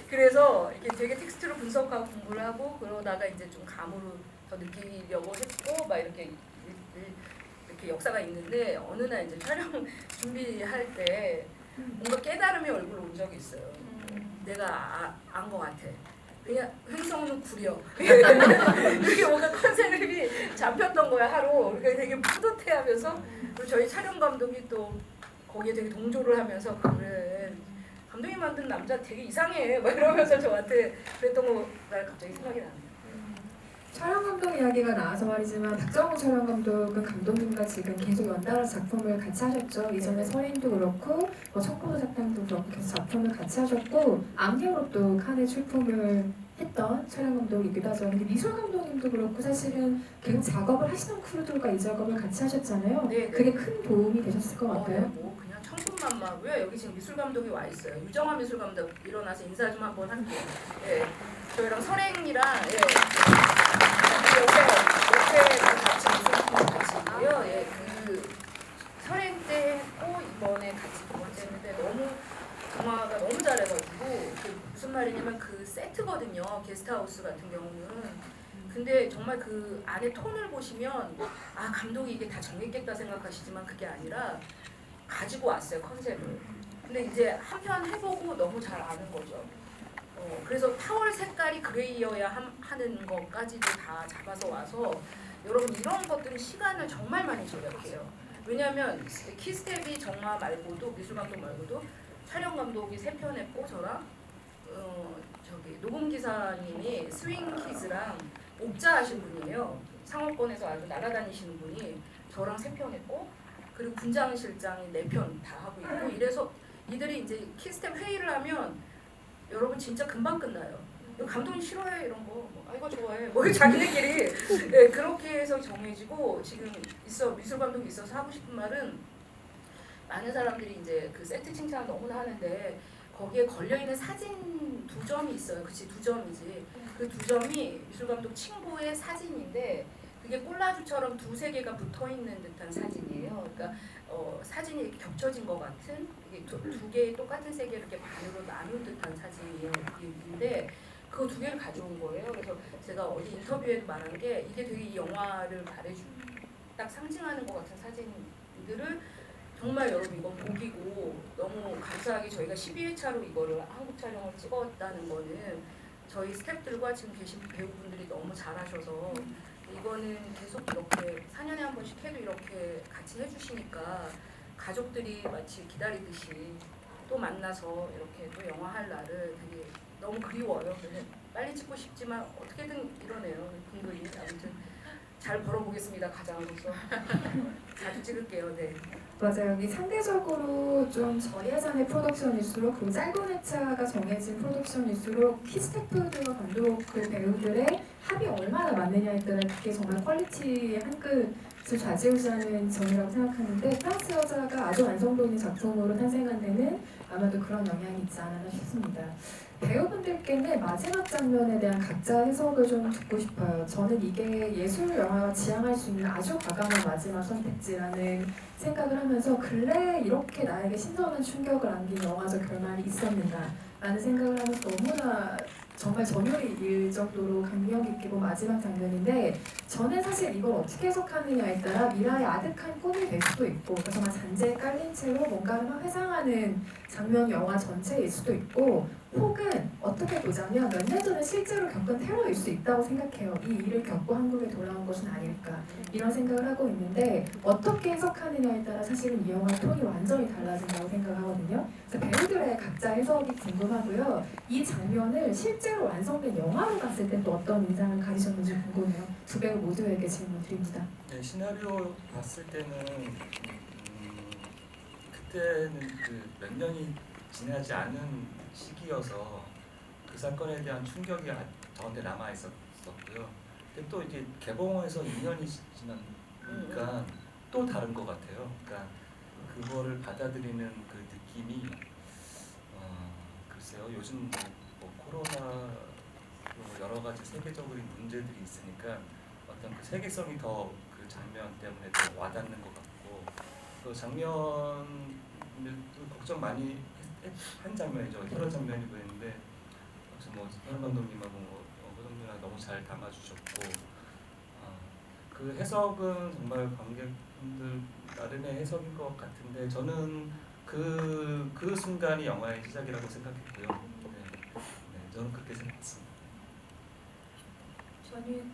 그래서 이렇게 되게 텍스트로 분석하고 공부를 하고 그러다가 이제 좀 감으로 더 느끼려고 했고 막 이렇게 역사가 있는데 어느 날 이제 촬영 준비할 때 뭔가 깨달음이 얼굴로 온 적이 있어요. 내가 안 것 같아. 그냥 횡성은 구려. 이렇게 뭔가 컨셉이 잡혔던 거야 하루. 그러니까 되게 뿌듯해하면서 그리고 저희 촬영 감독이 또 거기에 되게 동조를 하면서 그래 감독이 만든 남자 되게 이상해 막 이러면서 저한테 그랬던 거가 갑자기 생각이 나네요. 촬영 감독 이야기가 나와서 말이지만 박정우 촬영 감독은 감독님과 지금 계속 연달아서 작품을 같이 하셨죠. 이전에 서인도 그렇고 청포도 사탕도 그렇고 계속 작품을 같이 하셨고 악녀로 또 칸에 출품을 했던 촬영 감독이기도 하죠. 근데 미술 감독님도 그렇고 사실은 계속 작업을 하시던 크루들과 이 작업을 같이 하셨잖아요. 네, 네. 그게 큰 도움이 되셨을 것 같아요. 뭐 그냥 천군만마고요. 여기 지금 미술 감독이 와 있어요. 유정화 미술 감독 일어나서 인사 좀 한번 할게요. 예, 저희랑 선행이랑 옆에 같이 미술 같이 있고요. 예, 그 선행 때 했고 이번에 같이 두 번째 했는데 너무 정화가 너무 잘해가지고 무슨 말이냐면 그 세트거든요. 게스트하우스 같은 경우는. 근데 정말 그 안에 톤을 보시면 감독이 이게 다 정했겠다 생각하시지만 그게 아니라 가지고 왔어요 컨셉을. 근데 이제 한 편 해보고 너무 잘 아는 거죠. 그래서 타월 색깔이 그레이여야 하는 것까지도 다 잡아서 와서 여러분 이런 것들은 시간을 정말 많이 절약해요. 왜냐하면 키스텝이 정화 말고도 미술 감독 말고도 촬영 감독이 3편 했고 저랑 녹음 기사님이 스윙 키즈랑 옥자 하신 분이에요. 상업권에서 아주 날아다니시는 분이 저랑 3편 했고 그리고 분장실장이 4편 다 하고 있고 이래서 이들이 이제 키스텝 회의를 하면 여러분 진짜 금방 끝나요. 감독님 싫어해 이런 거, 이거 좋아해, 자기네끼리 네, 그렇게 해서 정해지고 지금 미술 감독이 있어서 하고 싶은 말은 많은 사람들이 이제 그 세트 칭찬 너무나 하는데 거기에 걸려있는 사진 2점이 있어요. 그치 2점이지. 그 2점이 미술 감독 친구의 사진인데 그게 콜라주처럼 2-3개가 붙어있는 듯한 사진이에요. 그러니까 사진이 이렇게 겹쳐진 것 같은 이게 두 개의 똑같은 세계를 이렇게 반으로 나눈 듯한 사진인데 그거 2개를 가져온 거예요. 그래서 제가 어디 인터뷰에도 말한 게 이게 되게 이 영화를 딱 상징하는 것 같은 사진들을 정말 여러분 이건 복이고 너무 감사하게 저희가 12회차로 이거를 한국 촬영을 찍었다는 거는 저희 스태프들과 지금 계신 배우분들이 너무 잘하셔서 이거는 계속 이렇게 4년에 한 번씩 해도 이렇게 같이 해주시니까 가족들이 마치 기다리듯이 또 만나서 이렇게 또 영화 할 날을 되게 너무 그리워요. 빨리 찍고 싶지만 어떻게든 이러네요. 근근히 아무튼 잘 벌어보겠습니다. 가장으로서 자주 찍을게요. 네. 맞아요. 이 상대적으로 좀 저예산의 프로덕션일수록 그리고 짧은 회차가 정해진 프로덕션일수록 키스태프들과 감독 그 배우들의 합이 얼마나 맞느냐에 따라 그게 정말 퀄리티의 한 끗을 좌지우지하는 점이라고 생각하는데 프랑스 여자가 아주 완성도 있는 작품으로 탄생한 데는 아마도 그런 영향이 있지 않았나 싶습니다. 배우분들께는 마지막 장면에 대한 각자 해석을 좀 듣고 싶어요. 저는 이게 예술 영화가 지향할 수 있는 아주 과감한 마지막 선택지라는 생각을 하면서 근래 이렇게 나에게 신선한 충격을 안긴 영화적 결말이 있었는가 라는 생각을 하면서 너무나 정말 전율이 일 정도로 감명 깊게 본 마지막 장면인데 저는 사실 이걸 어떻게 해석하느냐에 따라 미라의 아득한 꿈이 될 수도 있고 정말 잔재에 깔린 채로 뭔가를 막 회상하는 장면이 영화 전체일 수도 있고 혹은 어떻게 보자면 몇 년 전에 실제로 겪은 테러일 수 있다고 생각해요. 이 일을 겪고 한국에 돌아온 것은 아닐까 이런 생각을 하고 있는데 어떻게 해석하느냐에 따라 사실은 이 영화의 톤이 완전히 달라진다고 생각하거든요. 그래서 배우들의 각자 해석이 궁금하고요. 이 장면을 실제로 완성된 영화로 봤을 때 또 어떤 인상을 가지셨는지 궁금해요. 두 배우 모두에게 질문 드립니다. 네, 시나리오 봤을 때는 그때는 그 몇 년이 지나지 않은 시기여서 그 사건에 대한 충격이 저한테 남아 있었고요. 근데 또 이제 개봉해서 2년이 지나니까 또 다른 것 같아요. 그러니까 그거를 받아들이는 그 느낌이 글쎄요. 요즘 뭐 코로나 여러 가지 세계적인 문제들이 있으니까 어떤 그 세계성이 더 그 장면 때문에 더 와닿는 것 같고 그 장면도 걱정 많이 한 장면이죠. 테러 장면이 보였는데 그래서 뭐 현우 감독님하고 호정준이랑 너무 잘 담아주셨고 그 해석은 정말 관객분들 나름의 해석인 것 같은데 저는 그 순간이 영화의 시작이라고 생각했고요. 네, 저는 그렇게 생각했습니다. 저는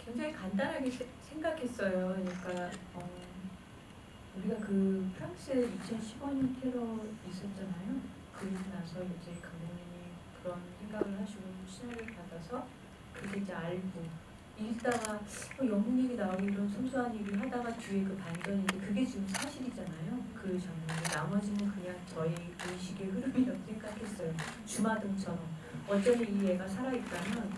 굉장히 간단하게 생각했어요. 그러니까 우리가 그 프랑스에 2015년 테러 있었잖아요. 그리고 나서 이제 감독님이 그런 생각을 하시고 시나리오를 받아서 그게 이제 알고 읽다가 영문 얘기 나오고 이런 소소한 얘기를 하다가 뒤에 그 반전인데 그게 지금 사실이잖아요. 그 장면이 나머지는 그냥 저희 의식의 흐름이라고 생각했어요. 주마등처럼 어쩌면 이 애가 살아있다면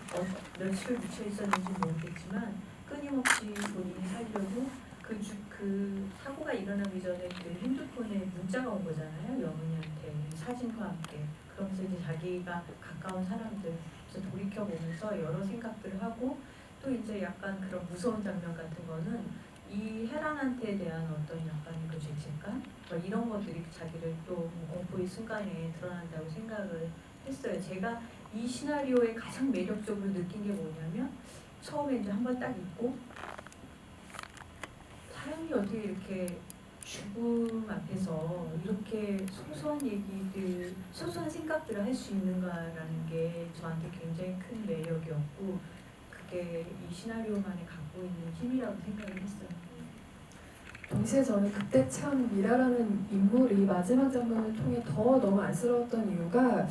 며칠을 묻혀 있었는지 모르겠지만 끊임없이 본인이 살려고 그 사고가 일어나기 전에 그 핸드폰에 문자가 온 거잖아요. 영은이한테 사진과 함께. 그러면서 이제 자기가 가까운 사람들 그래서 돌이켜보면서 여러 생각들을 하고 또 이제 약간 그런 무서운 장면 같은 거는 이 해랑한테 대한 어떤 약간의 그 죄책감 이런 것들이 자기를 또 공포의 순간에 드러난다고 생각을 했어요. 제가 이 시나리오에 가장 매력적으로 느낀 게 뭐냐면 처음에 이제 한번 딱 읽고 사람이 어떻게 이렇게 죽음 앞에서 이렇게 소소한 얘기들, 소소한 생각들을 할 수 있는가라는 게 저한테 굉장히 큰 매력이었고 그게 이 시나리오만이 갖고 있는 힘이라고 생각을 했어요. 동시에 저는 그때 참 미라라는 인물이 마지막 장면을 통해 더 너무 안쓰러웠던 이유가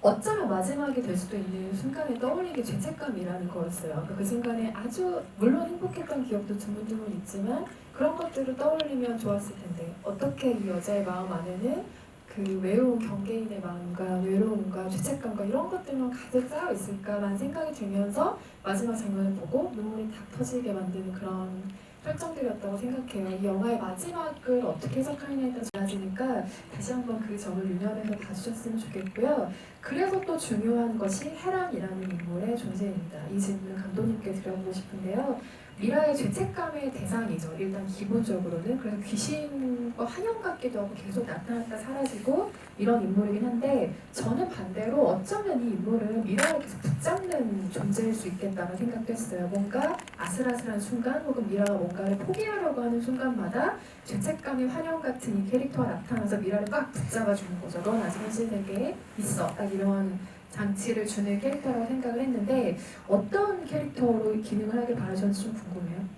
어쩌면 마지막이 될 수도 있는 순간에 떠올리게 죄책감이라는 거였어요. 그러니까 그 순간에 아주 물론 행복했던 기억도 드문드문 있지만 그런 것들을 떠올리면 좋았을 텐데 어떻게 이 여자의 마음 안에는 그 외로운 경계인의 마음과 외로움과 죄책감과 이런 것들만 가득 쌓여 있을까라는 생각이 들면서 마지막 장면을 보고 눈물이 탁 터지게 만드는 그런 설정들이었다고 생각해요. 이 영화의 마지막을 어떻게 해석하느냐에 따라 달라지니까 다시 한번 그 점을 유념해서 봐주셨으면 좋겠고요. 그래서 또 중요한 것이 헤란이라는 인물의 존재입니다. 이 질문을 감독님께 드려보고 싶은데요. 미라의 죄책감의 대상이죠. 일단 기본적으로는 그래서 귀신과 환영 같기도 하고 계속 나타났다 사라지고 이런 인물이긴 한데 저는 반대로 어쩌면 이 인물은 미라를 계속 붙잡는 존재일 수 있겠다는 생각도 했어요. 뭔가 아슬아슬한 순간 혹은 미라가 뭔가를 포기하려고 하는 순간마다 죄책감의 환영 같은 이 캐릭터가 나타나서 미라를 꽉 붙잡아주는 거죠. 넌 아직 현실 세계에 있어. 딱 이런 장치를 주는 캐릭터라고 생각을 했는데 어떤 캐릭터로 기능을 하길 바라셨는지 좀 궁금해요.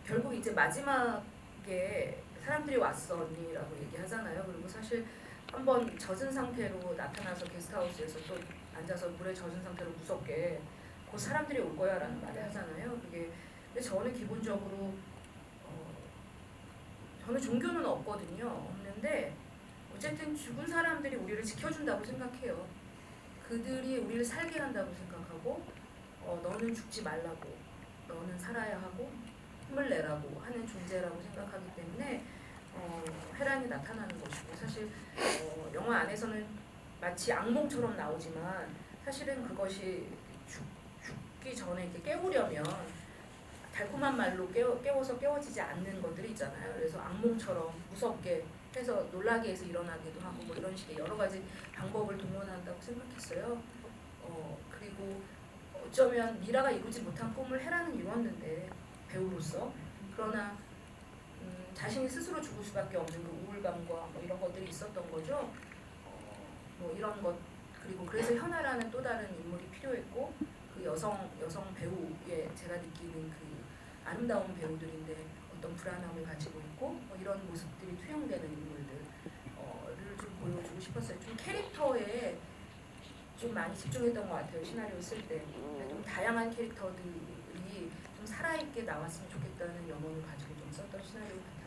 결국 이제 마지막에 사람들이 왔어 언니라고 얘기하잖아요. 그리고 사실 한번 젖은 상태로 나타나서 게스트하우스에서 또 앉아서 물에 젖은 상태로 무섭게 곧 사람들이 올 거야라는 말을 하잖아요. 그게 근데 저는 기본적으로 저는 종교는 없거든요. 없는데 어쨌든 죽은 사람들이 우리를 지켜준다고 생각해요. 그들이 우리를 살게 한다고 생각하고 너는 죽지 말라고 너는 살아야 하고 힘을 내라고 하는 존재라고 생각하기 때문에 헤란이 나타나는 것이고 사실 영화 안에서는 마치 악몽처럼 나오지만 사실은 그것이 죽기 전에 이렇게 깨우려면 달콤한 말로 깨워서 깨워지지 않는 것들이 있잖아요. 그래서 악몽처럼 무섭게 해서 놀라게 해서 일어나기도 하고 뭐 이런 식의 여러 가지 방법을 동원한다고 생각했어요. 그리고 어쩌면 미라가 이루지 못한 꿈을 헤라는 이뤘는데 배우로서 그러나 자신이 스스로 죽을 수밖에 없는 그 우울감과 뭐 이런 것들이 있었던 거죠. 뭐 이런 것 그리고 그래서 현아라는 또 다른 인물이 필요했고 그 여성 배우의 제가 느끼는 그 아름다운 배우들인데 어떤 불안함을 가지고 있고 뭐 이런 모습들이 투영되는 인물들을 좀 보여주고 싶었어요. 좀 캐릭터에 좀 많이 집중했던 것 같아요. 시나리오 쓸 때. 좀 다양한 캐릭터들이 좀 살아있게 나왔으면 좋겠다는 염원을 가지고 좀 썼던 시나리오 같아요.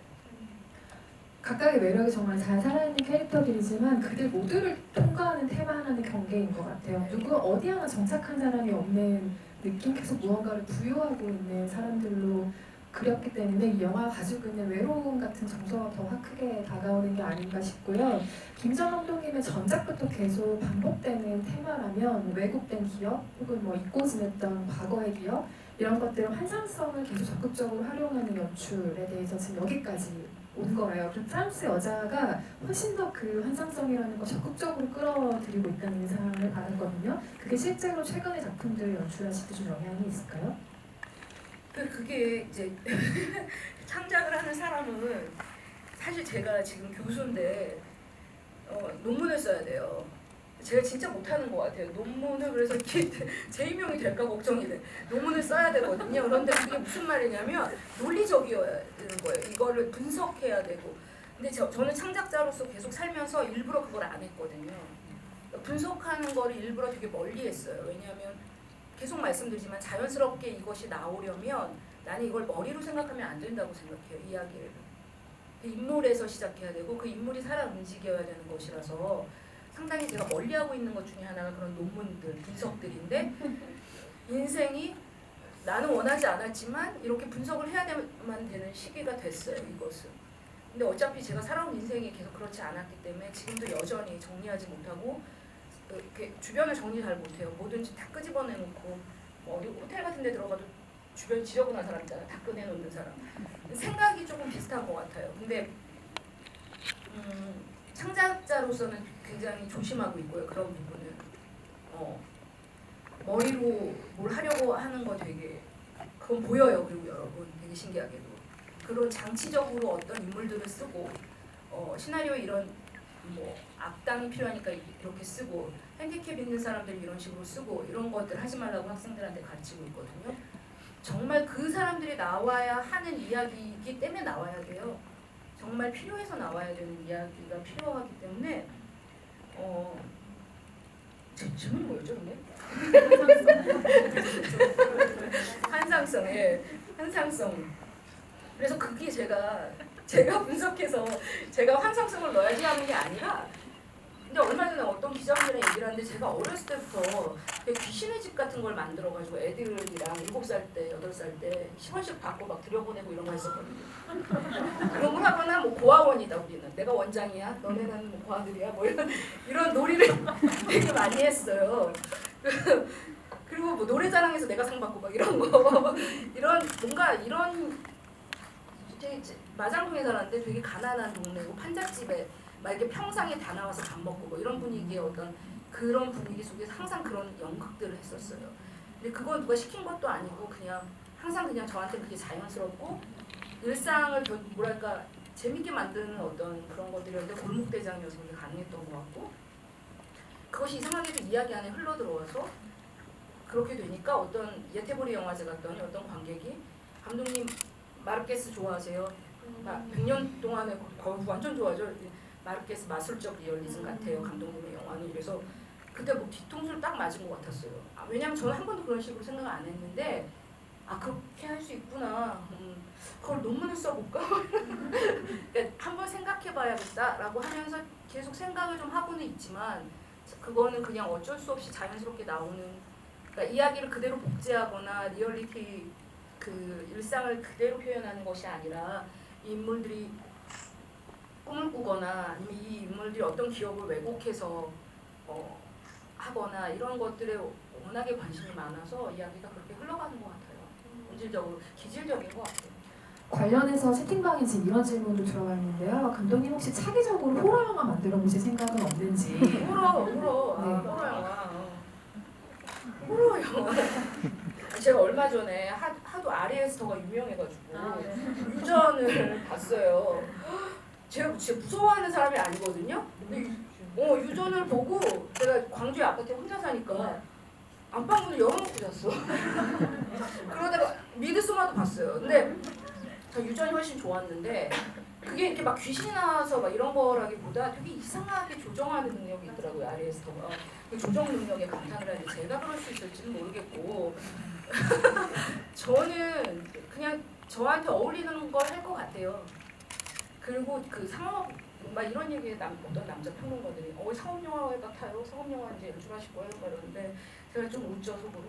각각의 매력이 정말 잘 살아있는 캐릭터들이지만 그들 모두를 통과하는 테마 하나는 경계인 것 같아요. 누구 어디 하나 정착한 사람이 없는 느낌, 계속 무언가를 부여하고 있는 사람들로 그렸기 때문에 이 영화가 가지고 있는 외로움 같은 정서가 더 크게 다가오는 게 아닌가 싶고요. 김정 감독님의 전작부터 계속 반복되는 테마라면 왜곡된 기억 혹은 뭐 잊고 지냈던 과거의 기억 이런 것들은 환상성을 계속 적극적으로 활용하는 연출에 대해서 지금 여기까지 온 거예요. 그럼 프랑스 여자가 훨씬 더 그 환상성이라는 걸 적극적으로 끌어들이고 있다는 인상을 받았거든요. 그게 실제로 최근의 작품들 연출하실 때 좀 영향이 있을까요? 그게 이제 창작을 하는 사람은 사실 제가 지금 교수인데 논문을 써야 돼요. 제가 진짜 못하는 것 같아요. 논문을 그래서 이렇게 제2명이 될까 걱정이 돼. 논문을 써야 되거든요. 그런데 그게 무슨 말이냐면 논리적이어야 되는 거예요. 이거를 분석해야 되고. 근데 저는 창작자로서 계속 살면서 일부러 그걸 안 했거든요. 분석하는 거를 일부러 되게 멀리 했어요. 왜냐하면 계속 말씀드리지만 자연스럽게 이것이 나오려면 나는 이걸 머리로 생각하면 안 된다고 생각해요. 이야기를. 그 인물에서 시작해야 되고 그 인물이 살아 움직여야 되는 것이라서 상당히 제가 멀리하고 있는 것 중에 하나가 그런 논문들, 분석들인데 인생이 나는 원하지 않았지만 이렇게 분석을 해야만 되는 시기가 됐어요. 이것은. 근데 어차피 제가 살아온 인생이 계속 그렇지 않았기 때문에 지금도 여전히 정리하지 못하고 이렇게 주변을 정리 잘 못해요. 뭐든지 다 끄집어내놓고 뭐 어디 호텔 같은 데 들어가도 주변 지저분한 사람 있잖아. 다 꺼내놓는 사람. 생각이 조금 비슷한 것 같아요. 근데 창작자로서는 굉장히 조심하고 있고요. 그런 부분은 머리로 뭘 하려고 하는 거 되게 그건 보여요. 그리고 여러분 되게 신기하게도 그런 장치적으로 어떤 인물들을 쓰고 시나리오에 이런 뭐 악당이 필요하니까 이렇게 쓰고 핸디캡 있는 사람들 이런 식으로 쓰고 이런 것들 하지 말라고 학생들한테 가르치고 있거든요. 정말 그 사람들이 나와야 하는 이야기이기 때문에 나와야 돼요. 정말 필요해서 나와야 되는 이야기가 필요하기 때문에 질문이 뭐였죠 근데? 환상성, 예, 환상성. 그래서 그게 제가 분석해서 제가 환상성을 넣어야지 하는 게 아니라 근데 얼마 전에 어떤 기자분이랑 얘기를 하는데 제가 어렸을 때부터 귀신의 집 같은 걸 만들어가지고 애들이랑 7살 때, 8살 때 10원씩 받고 막 들여보내고 이런 거 했었거든요. 그런 걸 하거나 뭐 고아원이다 우리는. 내가 원장이야, 너네는 뭐 고아들이야 뭐 이런 놀이를 되게 많이 했어요. 그리고 뭐 노래자랑에서 내가 상 받고 막 이런 거 이런 뭔가 이런 마장동에 살았는데 되게 가난한 동네고 판잣집에 막 이렇게 평상에 다 나와서 밥 먹고 뭐 이런 분위기의 어떤 그런 분위기 속에서 항상 그런 연극들을 했었어요. 근데 그건 누가 시킨 것도 아니고 그냥 항상 그냥 저한테 그게 자연스럽고 일상을 뭐랄까 재밌게 만드는 어떤 그런 것들이었는데 골목대장이어서 그게 가능했던 것 같고 그것이 이상하게도 이야기 안에 흘러들어와서 그렇게 되니까 어떤 예테보리 영화제 갔더니 어떤 관객이 감독님 마르케스 좋아하세요? 100년 동안에 완전 좋아하죠. 마르케스 마술적 리얼리즘 같아요. 감독님의 영화는. 그래서 그때 뭐 뒤통수를 딱 맞은 것 같았어요. 왜냐면 저는 한 번도 그런 식으로 생각을 안 했는데 그렇게 할 수 있구나. 그걸 논문을 써볼까? 그러니까 한번 생각해봐야겠다라고 하면서 계속 생각을 좀 하고는 있지만 그거는 그냥 어쩔 수 없이 자연스럽게 나오는 그러니까 이야기를 그대로 복제하거나 리얼리티 그 일상을 그대로 표현하는 것이 아니라 이 인물들이 꿈을 꾸거나 아니면 이 인물들이 어떤 기억을 왜곡해서 하거나 이런 것들에 워낙에 관심이 많아서 이야기가 그렇게 흘러가는 것 같아요. 본질적으로 기질적인 것 같아요. 관련해서 채팅방에 지금 이런 질문도 들어가 있는데요. 감독님 혹시 차기적으로 호러 영화 만들어 보실 생각은 없는지? 호러 네. 호러 영화. 호러 영화. 제가 얼마 전에 하도 아리에스터가 유명해가지고 유전을 봤어요. 제가 진짜 무서워하는 사람이 아니거든요. 근데 유전을 보고 내가 광주에 아파트에 혼자 사니까 안방문을 열어놓고 잤어. 그러다가 미드소마도 봤어요. 근데 저 유전이 훨씬 좋았는데 그게 이렇게 막 귀신이 나와서 막 이런 거라기보다 되게 이상하게 조정하는 능력이 있더라고요. 아리에스터가. 그 조정 능력에 감탄을 하는데 제가 그럴 수 있을지는 모르겠고 저는 그냥 저한테 어울리는 걸 할 것 같아요. 그리고 그 상업 막 이런 얘기에 어떤 남자 평론가들이 상업 영화 같아요. 상업 영화 이제 연출하실 거예요. 그러는데 제가 좀 웃죠 속으로.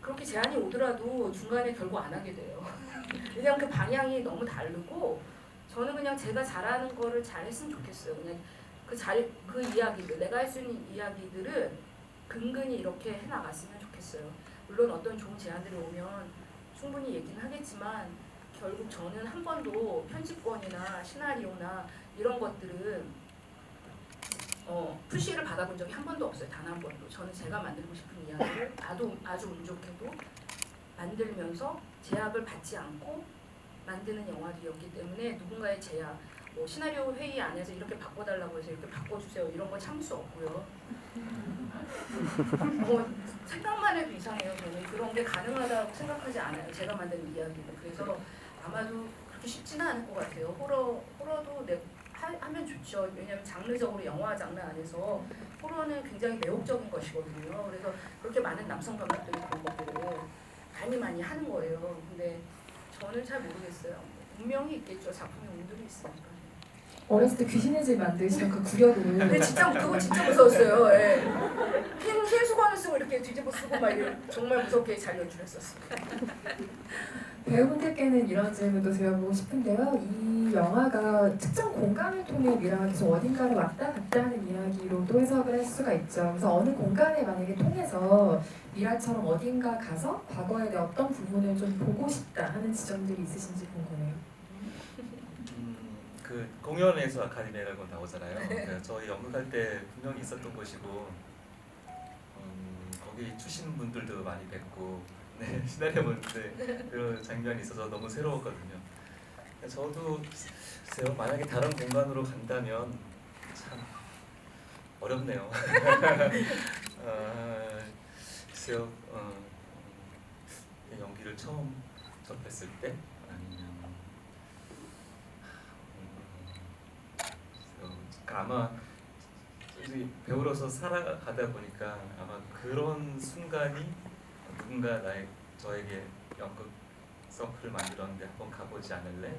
그렇게 제안이 오더라도 중간에 결국 안 하게 돼요. 왜냐면 그 방향이 너무 다르고 저는 그냥 제가 잘하는 거를 잘했으면 좋겠어요. 그냥 그 이야기들 내가 할 수 있는 이야기들은 근근히 이렇게 해나갔으면 좋겠어요. 물론 어떤 좋은 제안들이 오면 충분히 얘기는 하겠지만 결국 저는 한 번도 편집권이나 시나리오나 이런 것들은 푸시를 받아본 적이 한 번도 없어요. 단 한 번도. 저는 제가 만들고 싶은 이야기를 아주 운 좋게도 만들면서 제약을 받지 않고 만드는 영화들이었기 때문에 누군가의 제약, 뭐 시나리오 회의 안에서 이렇게 바꿔달라고 해서 이렇게 바꿔주세요 이런 거 참을 수 없고요. 생각만 해도 이상해요. 저는 그런 게 가능하다고 생각하지 않아요. 제가 만드는 이야기는. 그래서 아마도 그렇게 쉽지는 않을 것 같아요. 호러도 하면 좋죠. 왜냐하면 장르적으로 영화 장르 안에서 호러는 굉장히 매혹적인 것이거든요. 그래서 그렇게 많은 남성 감독들이 그런 것들을 많이 하는 거예요. 근데 저는 잘 모르겠어요. 분명히 있겠죠. 작품에 운들이 있으니까. 어렸을 때 귀신의 집 만드시던 그 구력을 근데 그거 진짜 무서웠어요. 예. 흰 수건을 쓰고 이렇게 뒤집어 쓰고 막 정말 무섭게 잘 연출했었어요. 배우분들께는 이런 질문도 드려보고 싶은데요. 이 영화가 특정 공간을 통해 미라가 계속 어딘가를 왔다 갔다 하는 이야기로도 해석을 할 수가 있죠. 그래서 어느 공간에 만약에 통해서 미라처럼 어딘가 가서 과거에 대해 어떤 부분을 좀 보고 싶다 하는 지점들이 있으신지 궁금해요. 그 공연에서 아카데미라고 나오잖아요. 그러니까 저희 연극할 때 분명히 있었던 곳이고 거기 출신 분들도 많이 뵙고 네, 시나리오 볼 때 그런 장면이 있어서 너무 새로웠거든요. 저도 글쎄요, 만약에 다른 공간으로 간다면 참 어렵네요. 글쎄요, 연기를 처음 접했을 때 아니면 아마 배우로서 살아가다 보니까 아마 그런 순간이 누군가 저에게 연극 서클을 만들었는데 한번 가보지 않을래?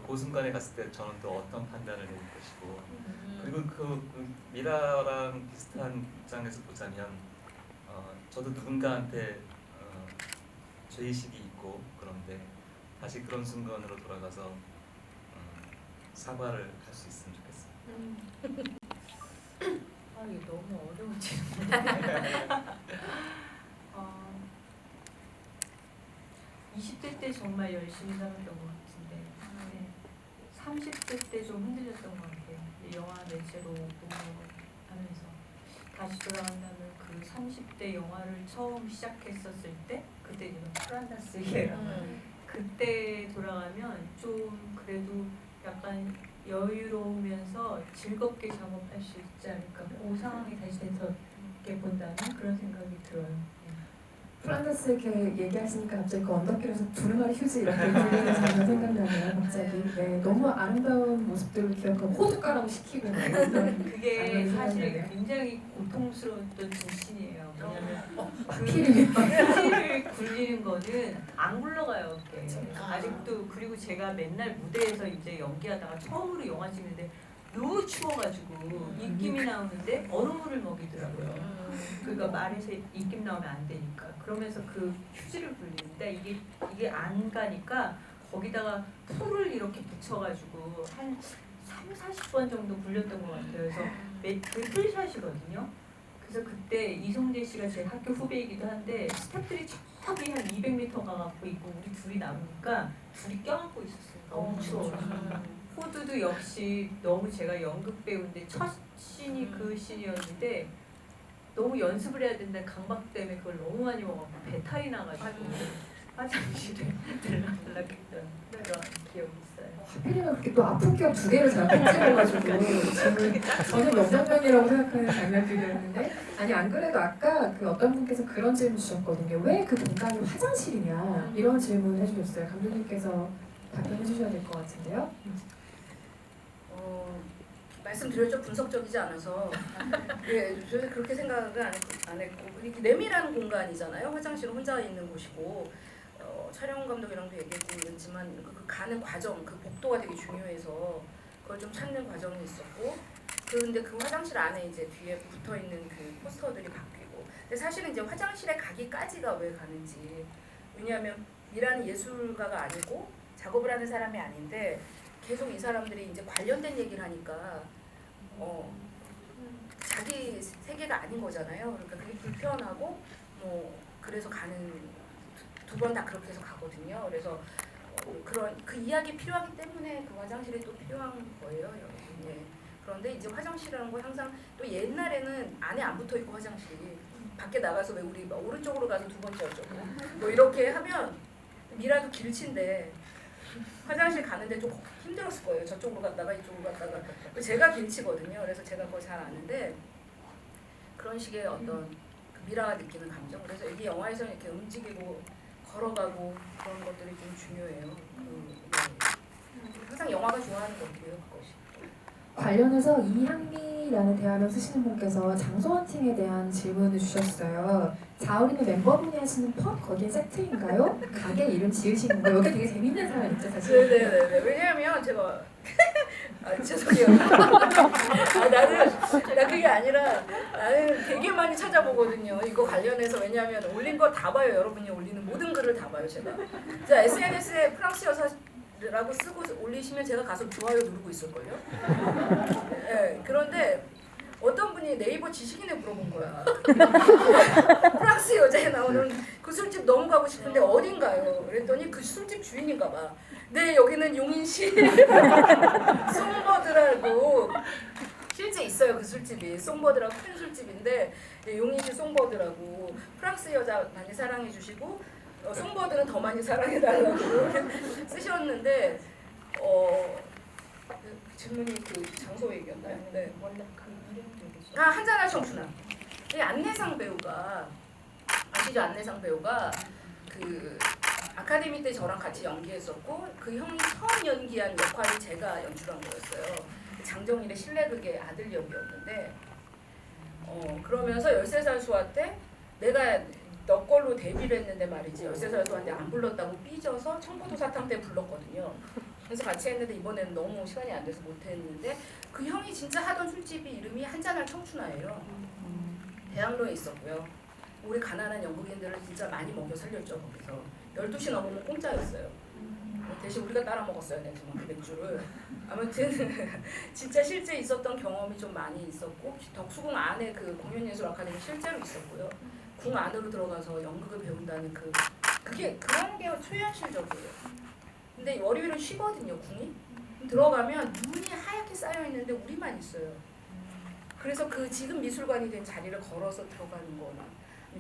그 순간에 갔을 때 저는 또 어떤 판단을 내릴 것이고 그리고 그 미라랑 비슷한 입장에서 보자면 저도 누군가한테 죄의식이 있고 그런데 다시 그런 순간으로 돌아가서 사과를 할 수 있으면 좋겠어요. 이게 너무 어려운 질문이에요. 20대 때 정말 열심히 살았던 것 같은데 30대 때 좀 흔들렸던 것 같아요. 영화 매체로 공부하면서 다시 돌아간다면 그 30대 영화를 처음 시작했었을 때 그때 이제 프란다스예요. 그때 돌아가면 좀 그래도 약간 여유로우면서 즐겁게 작업할 수 있지 않을까. 그 상황이 다시 되살게 본다면 그런 생각이 들어요. 프란다스 이렇게 얘기하시니까 갑자기 그 언덕길에서 두루마리 휴지 이렇게 들리는 장면 생각나네요. 갑자기. 네, 너무 아름다운 모습들을 기억하고 호두가라고 시키고 막 이런 그게 장면이 사실 생각나네요. 굉장히 고통스러웠던 진신이에요. 왜냐면 하필이면 휴지를 굴리는 거는 안 굴러가요. 그게. 아직도. 그리고 제가 맨날 무대에서 이제 연기하다가 처음으로 영화 찍는데 너무 추워가지고 입김이 나오는데 얼음물을 먹이더라고요. 그러니까 말에서 입김 나오면 안 되니까. 그러면서 그 휴지를 굴리는데 이게 안 가니까 거기다가 풀을 이렇게 붙여가지고 한 30-40번 정도 굴렸던 것 같아요. 그래서 그 풀샷이거든요. 그래서 그때 이성재 씨가 제 학교 후배이기도 한데 스태프들이 저기 한 200m 가갖고 있고 우리 둘이 남으니까 둘이 껴안고 있었어요. 너무 추워서. 호두도 역시 너무 제가 연극 배우인데 첫 씬이 그 씬이었는데 너무 연습을 해야 된다 강박 때문에 그걸 너무 많이 먹었고 배탈이 나가지고 화장실에 들락들락했던 그런 기억. 기억이 있어요. 하필이면 그렇게 또 아픈 기억 두 개를 잘 편집해가지고 저는 명장면이라고 생각하는 장면들이었는데 아니 안 그래도 아까 그 어떤 분께서 그런 질문 주셨거든요. 왜 그 공간이 화장실이냐 이런 질문을 해주셨어요. 감독님께서 답변해 주셔야 될 것 같은데요. 말씀드렸죠. 분석적이지 않아서 예, 저는 그렇게 생각을 안 했고 그리고 내밀한 공간이잖아요. 화장실은 혼자 있는 곳이고 촬영 감독이랑도 얘기했고 그랬지만 그 가는 과정, 그 복도가 되게 중요해서 그걸 좀 찾는 과정이 있었고 그런데 그 화장실 안에 이제 뒤에 붙어 있는 그 포스터들이 바뀌고 근데 사실은 이제 화장실에 가기까지가 왜 가는지 왜냐하면 미라는 예술가가 아니고 작업을 하는 사람이 아닌데 계속 이 사람들이 이제 관련된 얘기를 하니까 자기 세계가 아닌 거잖아요. 그러니까 그게 불편하고 뭐 그래서 가는 두 번 다 그렇게 해서 가거든요. 그래서 그런 그 이야기 필요하기 때문에 그 화장실이 또 필요한 거예요, 여러분. 예. 그런데 이제 화장실이라는 건 항상 또 옛날에는 안에 안 붙어 있고 화장실이 밖에 나가서 왜 우리 오른쪽으로 가서 두 번째 어쩌고 뭐 이렇게 하면 미라도 길친데 화장실 가는데 좀 힘들었을 거예요. 저쪽으로 갔다가 이쪽으로 갔다가 제가 길치거든요. 그래서 제가 그걸 잘 아는데 그런 식의 어떤 그 미라가 느끼는 감정. 그래서 이 영화에서는 이렇게 움직이고 걸어가고 그런 것들이 좀 중요해요. 항상 영화가 좋아하는 것들이에요. 그것이. 관련해서 이향미라는 대화명 쓰시는 분께서 장소 헌팅에 대한 질문을 주셨어요. 자우림의 멤버분이 하시는 펍 거기에 세트인가요? 가게 이름 지으신 거예요? 여기 되게 재밌는 사람 있죠 사실. 네네네. 왜냐하면 제가 죄송해요. 나 그게 아니라 나는 되게 많이 찾아보거든요. 이거 관련해서 왜냐하면 올린 거 다 봐요. 여러분이 올리는 모든 글을 다 봐요. 제가 SNS에 프랑스 여사라고 쓰고 올리시면 제가 가서 좋아요 누르고 있을걸요. 네, 그런데 어떤 분이 네이버 지식인에 물어본 거야. 프랑스 여자에 나오는 그 술집 너무 가고 싶은데 어딘가요? 그랬더니 그 술집 주인인가 봐. 네, 여기는 용인시 송버드라고 실제 있어요. 그 술집이 송버드라고 큰 술집인데 네, 용인시 송버드라고 프랑스 여자 많이 사랑해 주시고 송버드는 더 많이 사랑해 달라고 쓰셨는데 그 질문이 그 장소 얘기였나요? 네. 한잔할 청춘아. 이 안내상 배우가 아시죠? 안내상 배우가 그 아카데미 때 저랑 같이 연기했었고 그 형이 처음 연기한 역할을 제가 연출한 거였어요. 장정일의 실내극의 아들 역이었는데 그러면서 13살 수화 때 내가 너 걸로 데뷔를 했는데 말이지 13살 수화인데 안 불렀다고 삐져서 청포도 사탕 때 불렀거든요. 그래서 같이 했는데 이번에는 너무 시간이 안 돼서 못했는데 그 형이 진짜 하던 술집이 이름이 한잔할 청춘아예요. 대학로에 있었고요. 우리 가난한 영국인들을 진짜 많이 먹여 살렸죠. 거기서 12시 넘으면 공짜였어요. 대신 우리가 따라 먹었어야 되지만 그 맥주를. 아무튼 진짜 실제 있었던 경험이 좀 많이 있었고 덕수궁 안에 그 공연예술 아카데미 실제로 있었고요. 궁 안으로 들어가서 연극을 배운다는 그게 그런 게 초현실적이에요. 근데 월요일은 쉬거든요, 궁이. 들어가면 눈이 하얗게 쌓여 있는데 우리만 있어요. 그래서 그 지금 미술관이 된 자리를 걸어서 들어가는 거나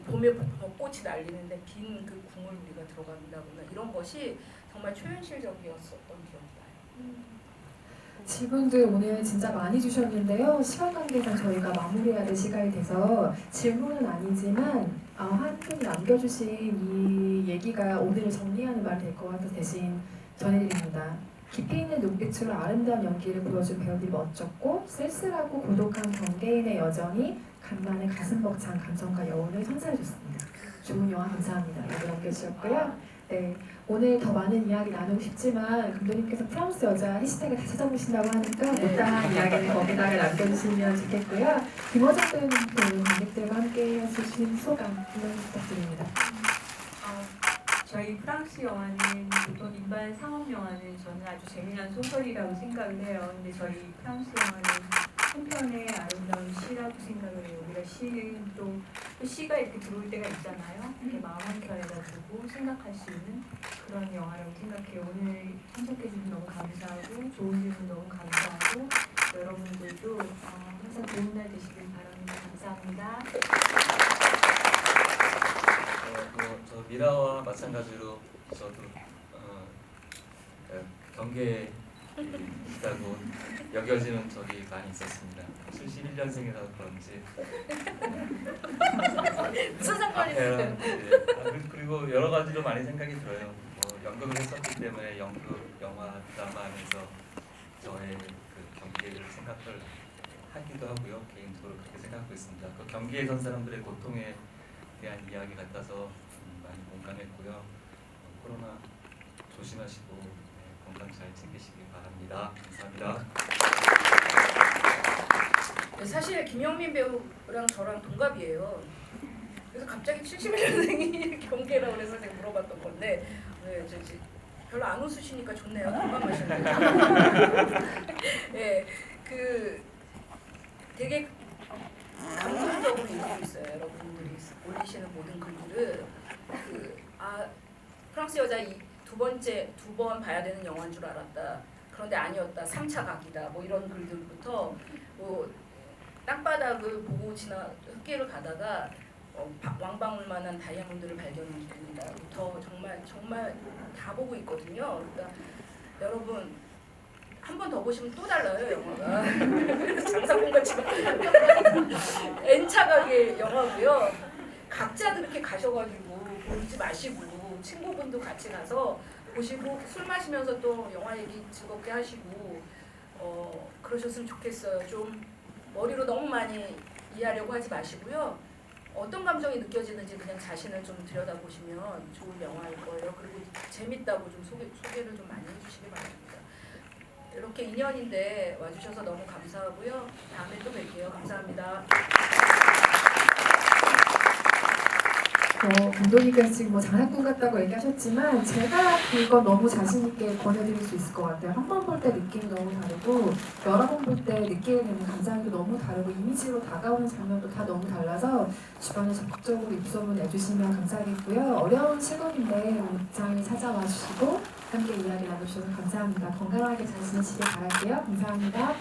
봄에 벚꽃이 날리는데 빈 그 궁을 우리가 들어간다거나 이런 것이 정말 초현실적이었었던 기억이 나요. 질문들 오늘 진짜 많이 주셨는데요. 시간 관계상 저희가 마무리해야 될 시간이 돼서 질문은 아니지만 한 분 남겨주신 이 얘기가 오늘을 정리하는 말이 될 것 같아서 대신 전해드립니다. 깊이 있는 눈빛으로 아름다운 연기를 보여준 배우들이 멋졌고 쓸쓸하고 고독한 경계인의 여정이 간만에 가슴 벅찬 감성과 여운을 선사해줬습니다. 좋은 영화 감사합니다. 이렇게 남겨주셨고요. 네, 오늘 더 많은 이야기 나누고 싶지만 감독님께서 프랑스 여자 해시태그 다 찾아보신다고 하니까 못다한 이야기는 거기다가 남겨주시면 좋겠고요. 김호정 배우님 관객들과 함께 해주신 소감 한번 부탁드립니다. 저희 프랑스 영화는 보통 일반 상업 영화는 저는 아주 재미난 소설이라고 생각을 해요. 근데 저희 프랑스 영화는 한편의 아름다운 시라고 생각을 해요. 우리가 시는 또 시가 이렇게 들어올 때가 있잖아요. 이렇게 마음 한켠에다 두고 생각할 수 있는 그런 영화라고 생각해요. 오늘 참석해주셔서 너무 감사하고 좋은 질문 너무 감사하고 여러분들도 항상 좋은 날 되시길 바랍니다. 감사합니다. 저 미라와 마찬가지로 저도 경계에 있다고 여겨지는 적이 많이 있었습니다. 71년생이라서 그런지 무슨 상관이 앞에랑 있어요? 그리고 여러 가지로 많이 생각이 들어요. 연극을 했었기 때문에 연극, 영화, 드라마 하면서 저의 그 경계를 생각을 하기도 하고요. 개인적으로 그렇게 생각하고 있습니다. 그 경계에 선 사람들의 고통에 대한 이야기 같아서 많이 공감했고요. 코로나 조심하시고 건강 잘 챙기시기 바랍니다. 감사합니다. 네, 사실 김영민 배우랑 저랑 동갑이에요. 그래서 갑자기 71년생이 경계라고 그래서 제가 물어봤던 건데 네, 별로 안 웃으시니까 좋네요. 공감하시네요. 네, 그 되게 감동적으로 읽고 있어요. 여러분들이 올리시는 모든 글들은 프랑스 여자 두 번 봐야 되는 영화인 줄 알았다. 그런데 아니었다. 3차 각이다. 뭐 이런 글들부터 뭐 땅바닥을 보고 흙길을 가다가 왕방울만한 다이아몬드를 발견했습니다.부터 정말 다 보고 있거든요. 그러니까 여러분 한 번 더 보시면 또 달라요 영화가. 장사공과 지금 N차 각의 영화고요. 각자 그렇게 가셔가지고 보지 마시고 친구분도 같이 가서 보시고 술 마시면서 또 영화 얘기 즐겁게 하시고 그러셨으면 좋겠어요. 좀 머리로 너무 많이 이해하려고 하지 마시고요. 어떤 감정이 느껴지는지 그냥 자신을 좀 들여다보시면 좋은 영화일 거예요. 그리고 재밌다고 좀 소개를 좀 많이 해주시기 바랍니다. 이렇게 인연인데 와주셔서 너무 감사하고요. 다음에 또 뵐게요. 감사합니다. 감독님께서 지금 뭐 장난꾼 같다고 얘기하셨지만 제가 그거 너무 자신 있게 권해드릴 수 있을 것 같아요. 한 번 볼 때 느낌이 너무 다르고 여러 번 볼 때 느끼게 되는 감상도 너무 다르고 이미지로 다가오는 장면도 다 너무 달라서 주변에 적극적으로 입소문 내주시면 감사하겠고요. 어려운 시간인데 극장에 찾아와 주시고 함께 이야기 나눠주셔서 감사합니다. 건강하게 잘 지내시길 바랄게요. 감사합니다.